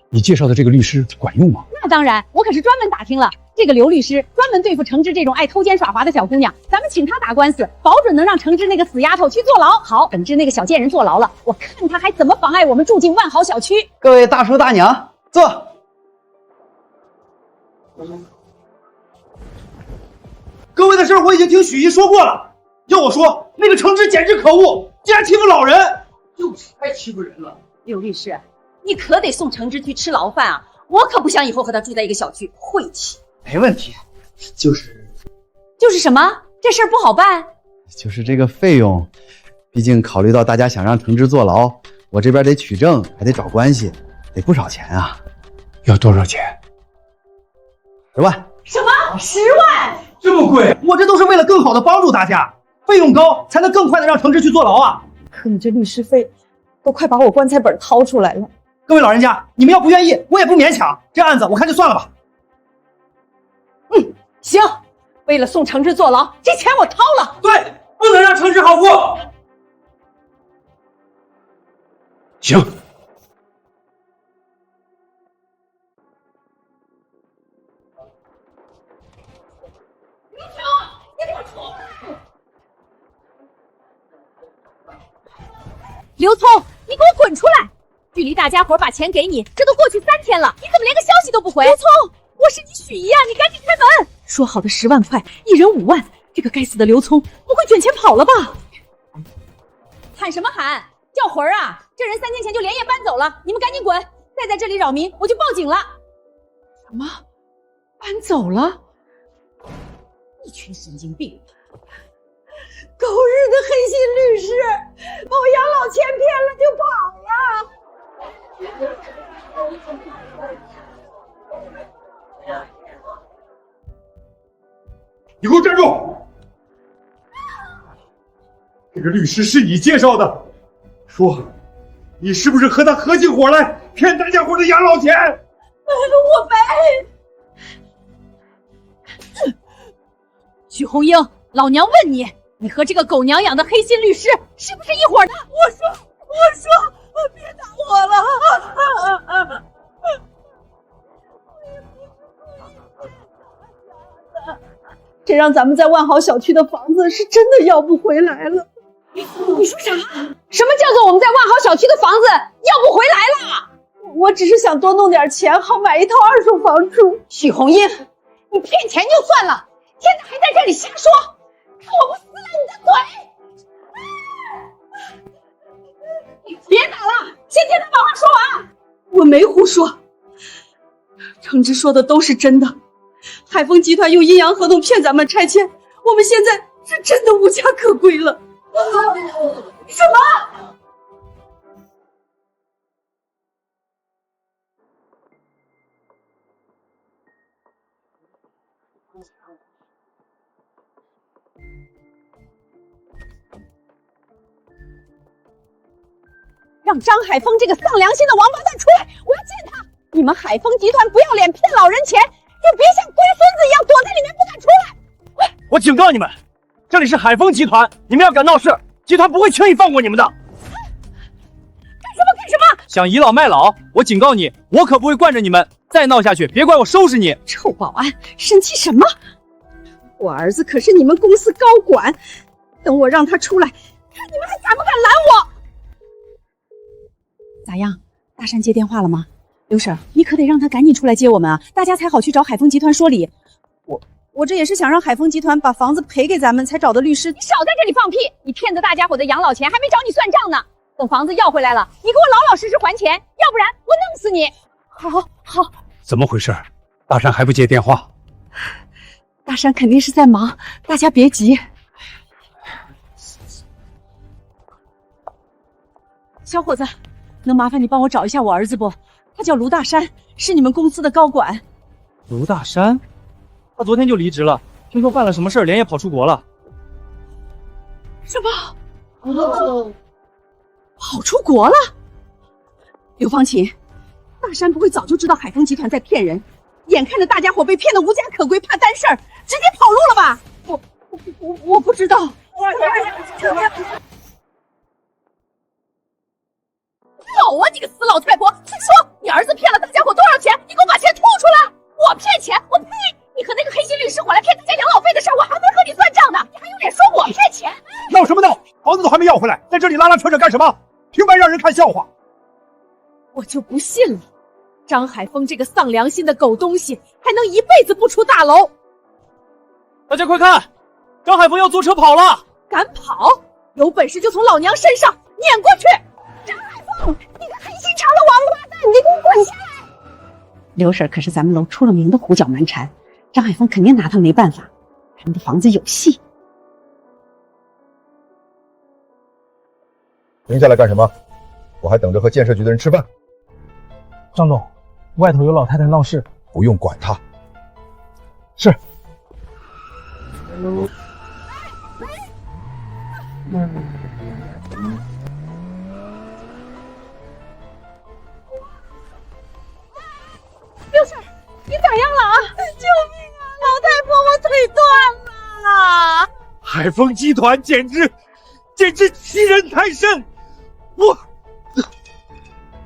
你介绍的这个律师管用吗？那当然，我可是专门打听了，这个刘律师专门对付程芝这种爱偷奸耍滑的小姑娘，咱们请他打官司，保准能让程芝那个死丫头去坐牢。好，等至那个小贱人坐牢了，我看他还怎么妨碍我们住进万豪小区。各位大叔大娘，坐。各位的事我已经听许姨说过了，要我说，那个程芝简直可恶，竟然欺负老人，就是太欺负人了。刘律师，你可得送程芝去吃牢饭啊！我可不想以后和他住在一个小区，晦气。没问题，就是什么？这事儿不好办？就是这个费用，毕竟考虑到大家想让程芝坐牢，我这边得取证，还得找关系，得不少钱啊。要多少钱？10万。什么？10万？这么贵？我这都是为了更好的帮助大家，费用高才能更快的让程芝去坐牢啊。可你这律师费都快把我棺材本掏出来了。各位老人家，你们要不愿意，我也不勉强，这案子我看就算了吧。行，为了送程芝坐牢，这钱我掏了。对，不能让程芝好过。行。刘聪，你给我滚出来！距离大家伙把钱给你，这都过去3天了，你怎么连个消息都不回？刘聪，我是你许姨啊，你赶紧开门！说好的10万块，1人5万，这个该死的刘聪不会卷钱跑了吧？喊什么喊？叫魂儿啊！这人3天前就连夜搬走了，你们赶紧滚！再在这里扰民，我就报警了。什么？搬走了？一群神经病！狗日的黑心律师，把我养老钱骗了就跑了！你给我站住！这个律师是你介绍的，说你是不是和他合起伙来骗大家伙的养老钱？我没。许红英，老娘问你，你和这个狗娘养的黑心律师是不是一伙的？我说，别打我了！这让咱们在万豪小区的房子是真的要不回来了。你说啥？什么叫做我们在万豪小区的房子要不回来了？我只是想多弄点钱，好买一套2手房住。许红英，你骗钱就算了，现在还在这里瞎说，看我不撕烂你的嘴！别打了，先听他把话说完。我没胡说，程芝说的都是真的。海丰集团用阴阳合同骗咱们拆迁，我们现在是真的无家可归了。什么？让张海峰这个丧良心的王八蛋出来，我要见他！你们海丰集团不要脸骗老人钱，就别像龟孙子一样躲在里面不敢出来！我警告你们，这里是海丰集团，你们要敢闹事，集团不会轻易放过你们的。干什么？想倚老卖老，我警告你，我可不会惯着你们，再闹下去，别怪我收拾你！臭保安，生气什么？我儿子可是你们公司高管，等我让他出来，看你们还敢不敢拦我！咋样？大山接电话了吗？刘婶，你可得让他赶紧出来接我们啊，大家才好去找海丰集团说理。我这也是想让海丰集团把房子赔给咱们才找的律师。你少在这里放屁！你骗得大家伙的养老钱还没找你算账呢。等房子要回来了，你给我老老实实还钱，要不然我弄死你！好。怎么回事？大山还不接电话？大山肯定是在忙，大家别急。小伙子，能麻烦你帮我找一下我儿子不？他叫卢大山，是你们公司的高管。卢大山？他昨天就离职了，听说办了什么事儿，连夜跑出国了。什么？跑出国了？刘芳琴，大山不会早就知道海丰集团在骗人，眼看着大家伙被骗得无家可归，怕担事儿，直接跑路了吧？我不知道。有啊，你个死老太婆！你说你儿子骗了大家伙多少钱？你给我把钱吐出来！我骗钱？我呸！你和那个黑心律师伙来骗大家养老费的事，我还没和你算账呢，你还有脸说我骗钱？闹什么闹？房子都还没要回来，在这里拉拉扯扯干什么？平白让人看笑话。我就不信了，张海峰这个丧良心的狗东西，还能一辈子不出大楼？大家快看，张海峰要坐车跑了！敢跑？有本事就从老娘身上撵过去！张海峰，你个黑心肠的王八蛋，你给我滚下来！刘婶可是咱们楼出了名的胡搅蛮缠，张海峰肯定拿他没办法，他们的房子有戏。停下来干什么？我还等着和建设局的人吃饭。张总，外头有老太太闹事，不用管她。是。刘婶，你咋样了啊？救命啊！老太婆，我腿断了！海丰集团简直欺人太甚！我，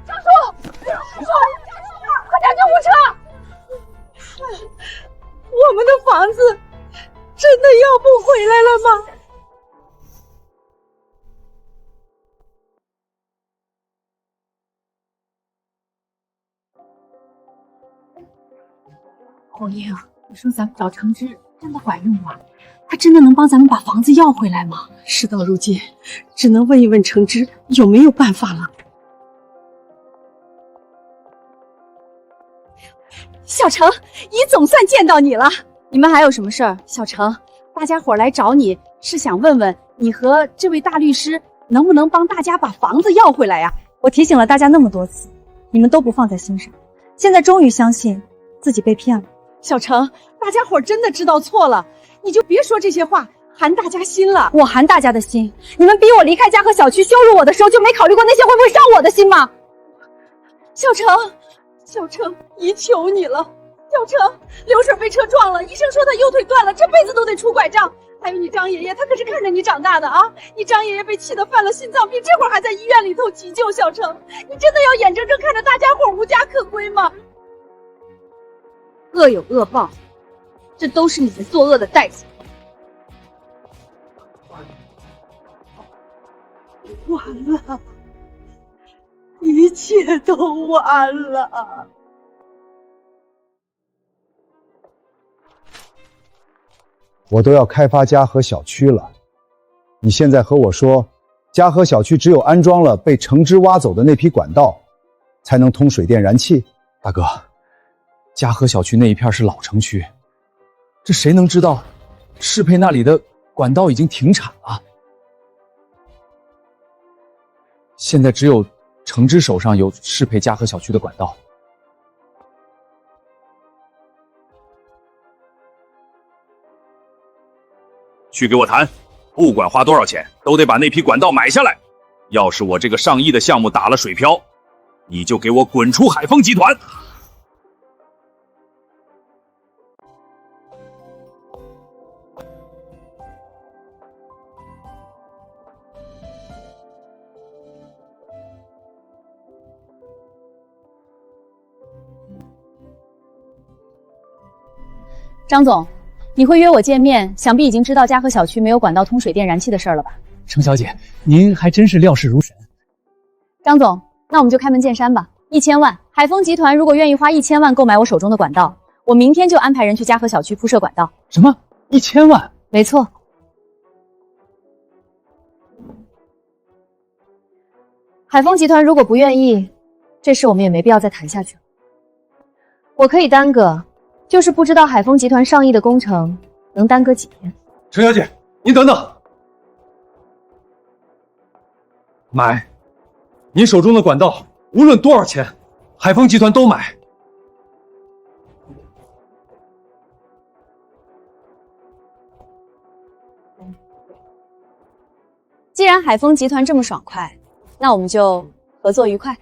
张叔，快点救护车！我们的房子真的要不回来了吗？侯英，你说咱们找橙汁真的管用吗？他真的能帮咱们把房子要回来吗？事到如今，只能问一问橙汁有没有办法了。小程，姨总算见到你了。你们还有什么事儿？小程，大家伙来找你是想问问你和这位大律师能不能帮大家把房子要回来呀？我提醒了大家那么多次，你们都不放在心上，现在终于相信自己被骗了。小程，大家伙真的知道错了，你就别说这些话，寒大家心了。我寒大家的心，你们逼我离开家和小区，羞辱我的时候，就没考虑过那些会不会伤我的心吗？小程，姨求你了。小程，刘婶被车撞了，医生说她右腿断了，这辈子都得拄拐杖。还有你张爷爷，他可是看着你长大的啊！你张爷爷被气得犯了心脏病，这会儿还在医院里头急救。小程，你真的要眼睁睁看着大家伙无家可归吗？恶有恶报，这都是你们作恶的代价。完了，一切都完了。我都要开发家和小区了，你现在和我说，家和小区只有安装了被橙汁挖走的那批管道，才能通水电燃气？大哥，家和小区那一片是老城区，这谁能知道适配那里的管道已经停产了？现在只有橙汁手上有适配家和小区的管道。去给我谈，不管花多少钱，都得把那批管道买下来。要是我这个上亿的项目打了水漂，你就给我滚出海丰集团！张总，你会约我见面，想必已经知道家和小区没有管道通水电燃气的事了吧？程小姐，您还真是料事如神。张总，那我们就开门见山吧，1000万，海丰集团如果愿意花1000万购买我手中的管道，我明天就安排人去家和小区铺设管道。什么？1000万？没错。海丰集团如果不愿意，这事我们也没必要再谈下去了。我可以耽搁，就是不知道海丰集团上亿的工程能耽搁几天。程小姐，您等等。买，您手中的管道无论多少钱，海丰集团都买。既然海丰集团这么爽快，那我们就合作愉快。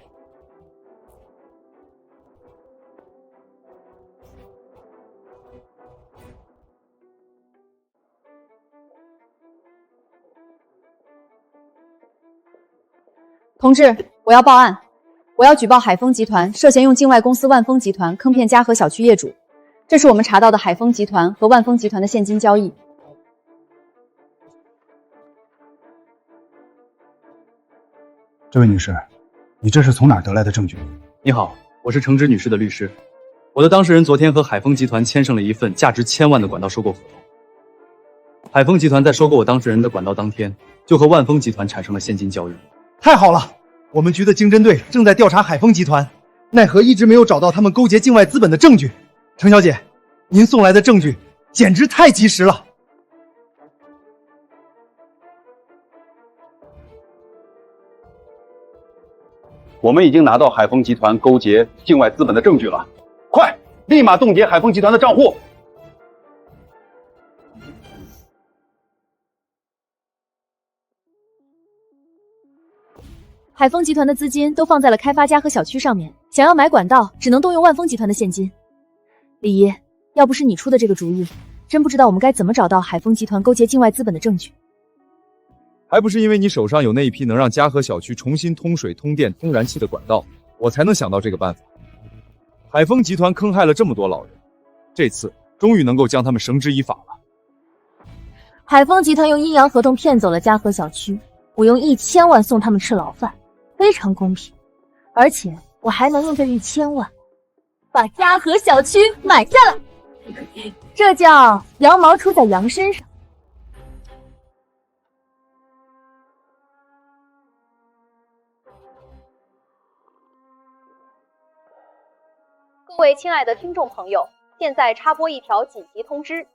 同志，我要报案，我要举报海丰集团涉嫌用境外公司万丰集团坑骗嘉禾小区业主。这是我们查到的海丰集团和万丰集团的现金交易。这位女士，你这是从哪儿得来的证据？你好，我是程芝女士的律师。我的当事人昨天和海丰集团签署了一份价值1000万的管道收购合同。海丰集团在收购我当事人的管道当天，就和万丰集团产生了现金交易。太好了，我们局的经侦队正在调查海丰集团，奈何一直没有找到他们勾结境外资本的证据。程小姐，您送来的证据简直太及时了。我们已经拿到海丰集团勾结境外资本的证据了，快，立马冻结海丰集团的账户！海丰集团的资金都放在了开发嘉禾小区上面，想要买管道，只能动用万丰集团的现金。李姨，要不是你出的这个主意，真不知道我们该怎么找到海丰集团勾结境外资本的证据。还不是因为你手上有那一批能让嘉禾小区重新通水、通电、通燃气的管道，我才能想到这个办法。海丰集团坑害了这么多老人，这次终于能够将他们绳之以法了。海丰集团用阴阳合同骗走了嘉禾小区，我用1000万送他们吃牢饭，非常公平。而且我还能用这1000万把嘉禾小区买下来，这叫羊毛出在羊身上。各位亲爱的听众朋友，现在插播一条紧急通知：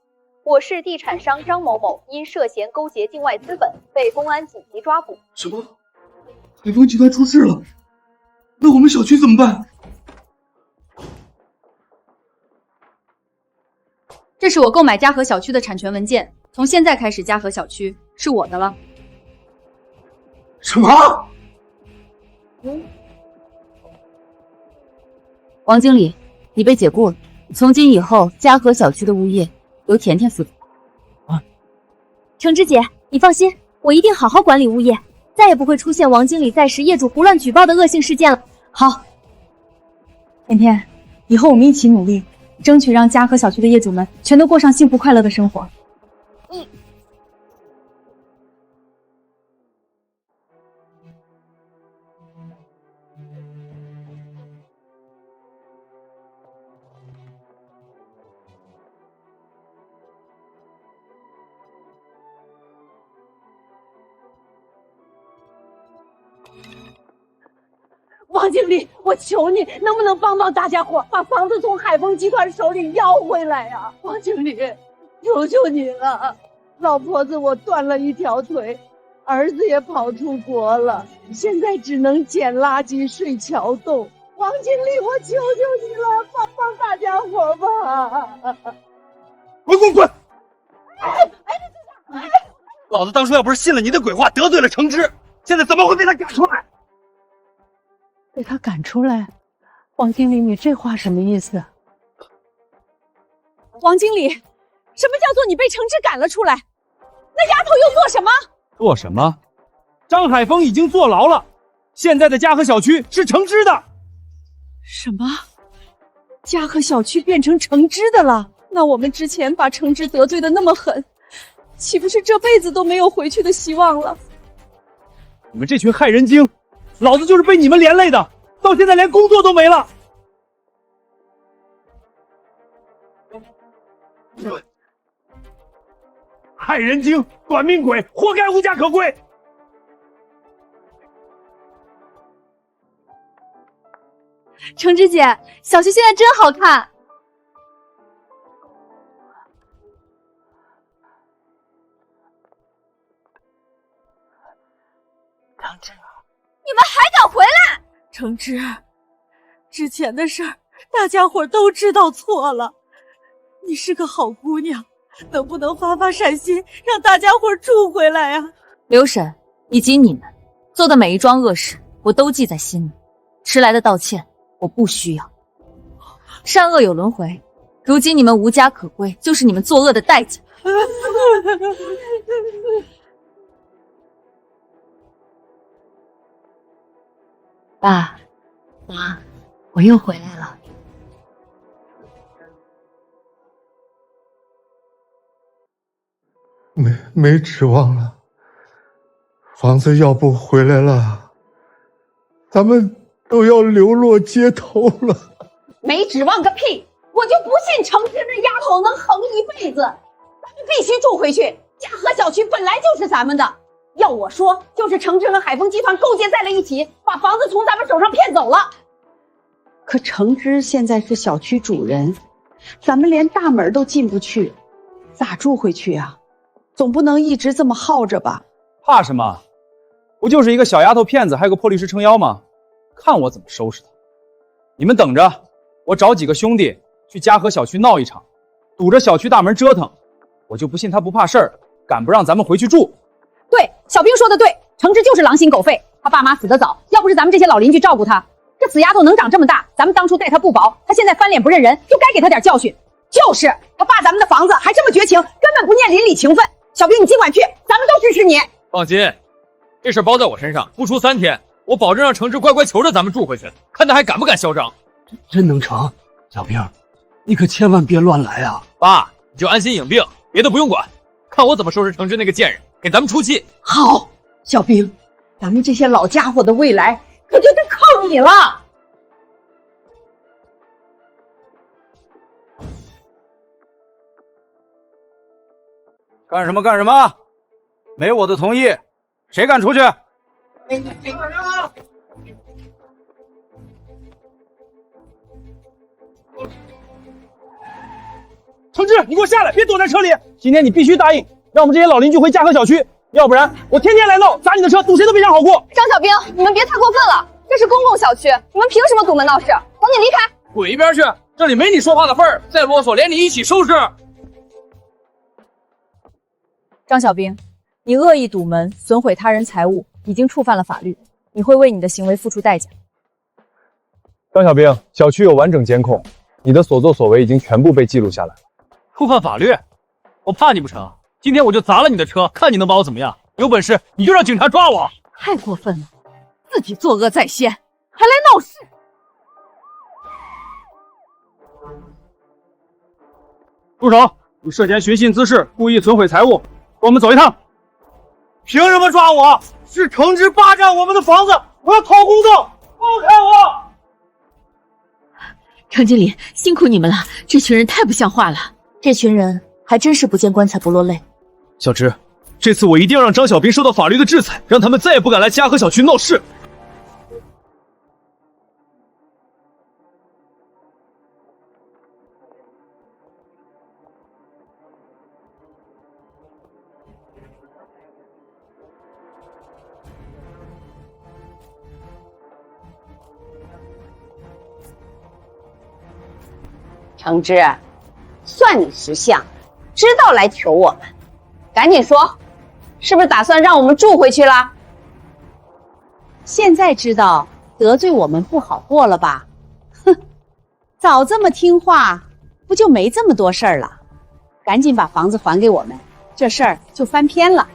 我市地产商张某某因涉嫌勾结境外资本，被公安紧急抓捕。什么？海丰集团出事了？那我们小区怎么办？这是我购买嘉禾小区的产权文件，从现在开始，嘉禾小区是我的了。什么？王经理，你被解雇了。从今以后，嘉禾小区的物业由甜甜负责。程芝姐，你放心，我一定好好管理物业，再也不会出现王经理在时业主胡乱举报的恶性事件了。好，甜甜，以后我们一起努力，争取让嘉禾小区的业主们全都过上幸福快乐的生活。王经理，我求你，能不能帮帮大家伙，把房子从海丰集团手里要回来呀？王经理，求求你了！老婆子我断了一条腿，儿子也跑出国了，现在只能捡垃圾、睡桥洞。王经理，我求求你了，帮帮大家伙吧！滚！老子当初要不是信了你的鬼话，得罪了程芝，现在怎么会被他赶出来？被他赶出来？王经理，你这话什么意思？王经理，什么叫做你被程芝赶了出来？那丫头又做什么？做什么？张海峰已经坐牢了，现在的嘉禾小区是程芝的。什么？嘉禾小区变成程芝的了？那我们之前把程芝得罪的那么狠，岂不是这辈子都没有回去的希望了？你们这群害人精！老子就是被你们连累的，到现在连工作都没了。害人精，短命鬼，活该无家可归。程芝姐，小区现在真好看。程芝，你们还敢回来？程芝，之前的事儿大家伙都知道错了，你是个好姑娘，能不能发发善心，让大家伙住回来啊？刘婶以及你们做的每一桩恶事，我都记在心里，迟来的道歉我不需要。善恶有轮回，如今你们无家可归，就是你们作恶的代价。爸妈，我又回来了。没指望了，房子要不回来了，咱们都要流落街头了。没指望个屁！我就不信程之那丫头能横一辈子。咱们必须住回去，嘉禾小区本来就是咱们的。要我说，就是程之和海丰集团勾结在了一起，把房子从咱们手上骗走了。可程之现在是小区主人，咱们连大门都进不去，咋住回去啊？总不能一直这么耗着吧？怕什么？不就是一个小丫头骗子，还有个破律师撑腰吗？看我怎么收拾她！你们等着，我找几个兄弟去嘉禾小区闹一场，堵着小区大门折腾，我就不信他不怕事儿，敢不让咱们回去住。对，小兵说的对，程之就是狼心狗肺，他爸妈死得早，要不是咱们这些老邻居照顾他，这死丫头能长这么大，咱们当初待她不薄，她现在翻脸不认人，就该给她点教训。就是他霸咱们的房子，还这么绝情，根本不念邻里情分。小兵，你尽管去，咱们都支持你。放心，这事包在我身上，不出3天，我保证让程之乖乖求着咱们住回去，看他还敢不敢嚣张。真能成？小兵，你可千万别乱来啊！爸，你就安心养病，别的不用管，看我怎么收拾程之那个贱人，给咱们出气。好，小兵，咱们这些老家伙的未来可就得靠你了。干什么干什么？没我的同意，谁敢出去？程之，你给我下来，别躲在车里！今天你必须答应，让我们这些老邻居回嘉禾小区，要不然我天天来闹，砸你的车，赌谁都别想好过。张小兵，你们别太过分了，这是公共小区，你们凭什么堵门闹事？赶紧离开！滚一边去，这里没你说话的份儿，再啰嗦连你一起收拾。张小兵，你恶意堵门，损毁他人财物，已经触犯了法律，你会为你的行为付出代价。张小兵，小区有完整监控，你的所作所为已经全部被记录下来了。触犯法律？我怕你不成？今天我就砸了你的车，看你能把我怎么样？有本事你就让警察抓我！太过分了，自己作恶在先，还来闹事！住手！你涉嫌寻衅滋事，故意损毁财物，跟我们走一趟。凭什么抓我？是程之霸占我们的房子，我要讨公道！放开我！程经理，辛苦你们了，这群人太不像话了。这群人还真是不见棺材不落泪。小芝，这次我一定要让张小兵受到法律的制裁，让他们再也不敢来嘉禾小区闹事。程之，算你识相，知道来求我们，赶紧说，是不是打算让我们住回去了？现在知道得罪我们不好过了吧？哼，早这么听话，不就没这么多事儿了？赶紧把房子还给我们，这事儿就翻篇了。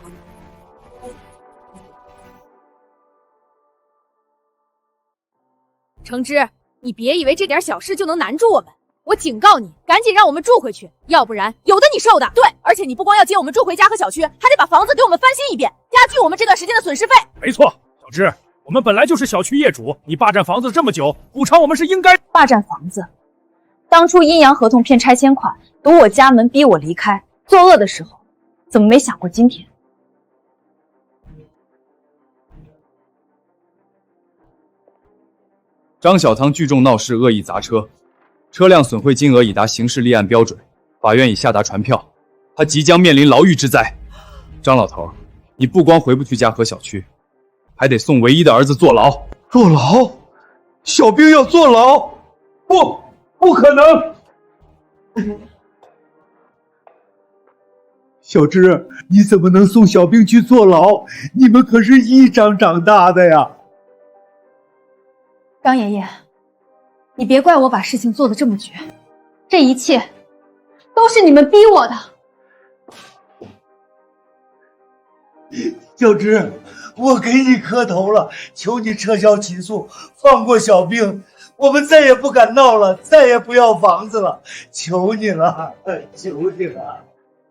程之，你别以为这点小事就能难住我们。我警告你，赶紧让我们住回去，要不然有的你受的。对，而且你不光要接我们住回嘉禾小区，还得把房子给我们翻新一遍，加剧我们这段时间的损失费。没错，小芝，我们本来就是小区业主，你霸占房子这么久，补偿我们是应该。霸占房子，当初阴阳合同骗拆迁款，堵我家门逼我离开，作恶的时候，怎么没想过今天？张小汤聚众闹事，恶意砸车，车辆损毁金额已达刑事立案标准，法院已下达传票，他即将面临牢狱之灾。张老头，你不光回不去嘉禾小区，还得送唯一的儿子坐牢。坐牢？小兵要坐牢？不可能！小芝，你怎么能送小兵去坐牢？你们可是一张长大的呀！张爷爷，你别怪我把事情做得这么绝，这一切都是你们逼我的。小芝，我给你磕头了，求你撤销起诉，放过小兵，我们再也不敢闹了，再也不要房子了，求你了，求你了。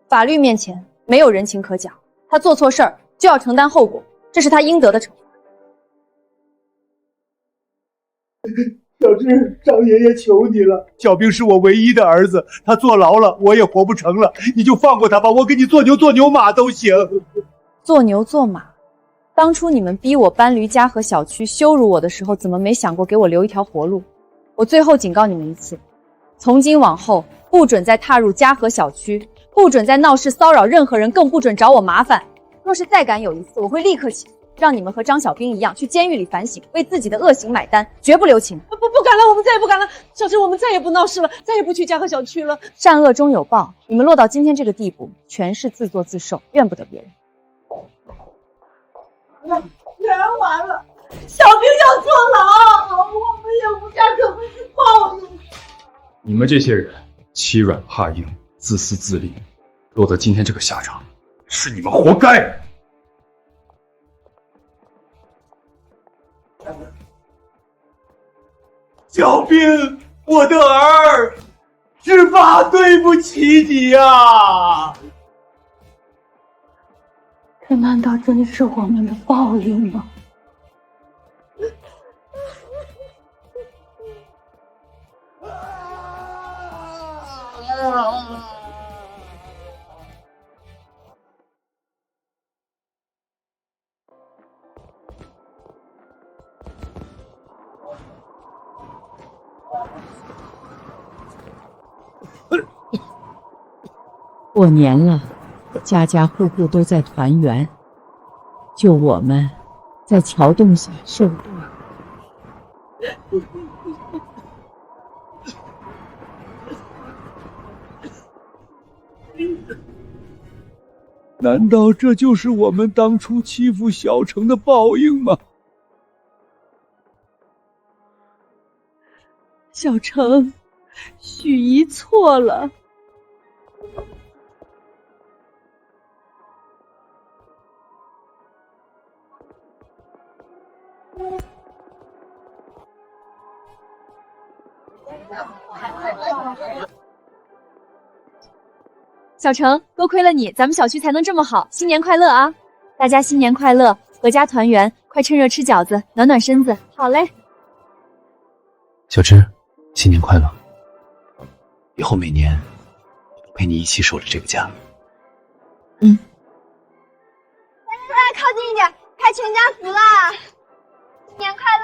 法律面前没有人情可讲，他做错事儿就要承担后果，这是他应得的惩罚。小芝，张爷爷求你了，小兵是我唯一的儿子，他坐牢了，我也活不成了，你就放过他吧，我给你做牛做牛马都行。做牛做马？当初你们逼我搬离家和小区，羞辱我的时候，怎么没想过给我留一条活路？我最后警告你们一次，从今往后不准再踏入家和小区，不准再闹事骚扰任何人，更不准找我麻烦。若是再敢有一次，我会立刻起诉，让你们和张小兵一样去监狱里反省，为自己的恶行买单，绝不留情。不敢了，我们再也不敢了。小芝，我们再也不闹事了，再也不去家和小区了。善恶终有报，你们落到今天这个地步，全是自作自受，怨不得别人。全完了，小兵要坐牢，我们也无家可归，是报应。你们这些人欺软怕硬，自私自利，落得今天这个下场，是你们活该。小兵，我的儿，是爸对不起你呀！这难道真是我们的报应吗？过年了，家家户户都在团圆，就我们在桥洞下受冻。难道这就是我们当初欺负小城的报应吗？小城，许姨错了。小程，多亏了你，咱们小区才能这么好。新年快乐啊！大家新年快乐，阖家团圆，快趁热吃饺子，暖暖身子。好嘞。小芝，新年快乐！以后每年陪你一起守着这个家。大家靠近一点，开全家福啦！新年快乐！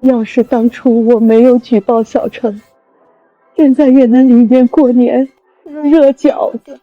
要是当初我没有举报小程，现在也能里面过年吃热饺子。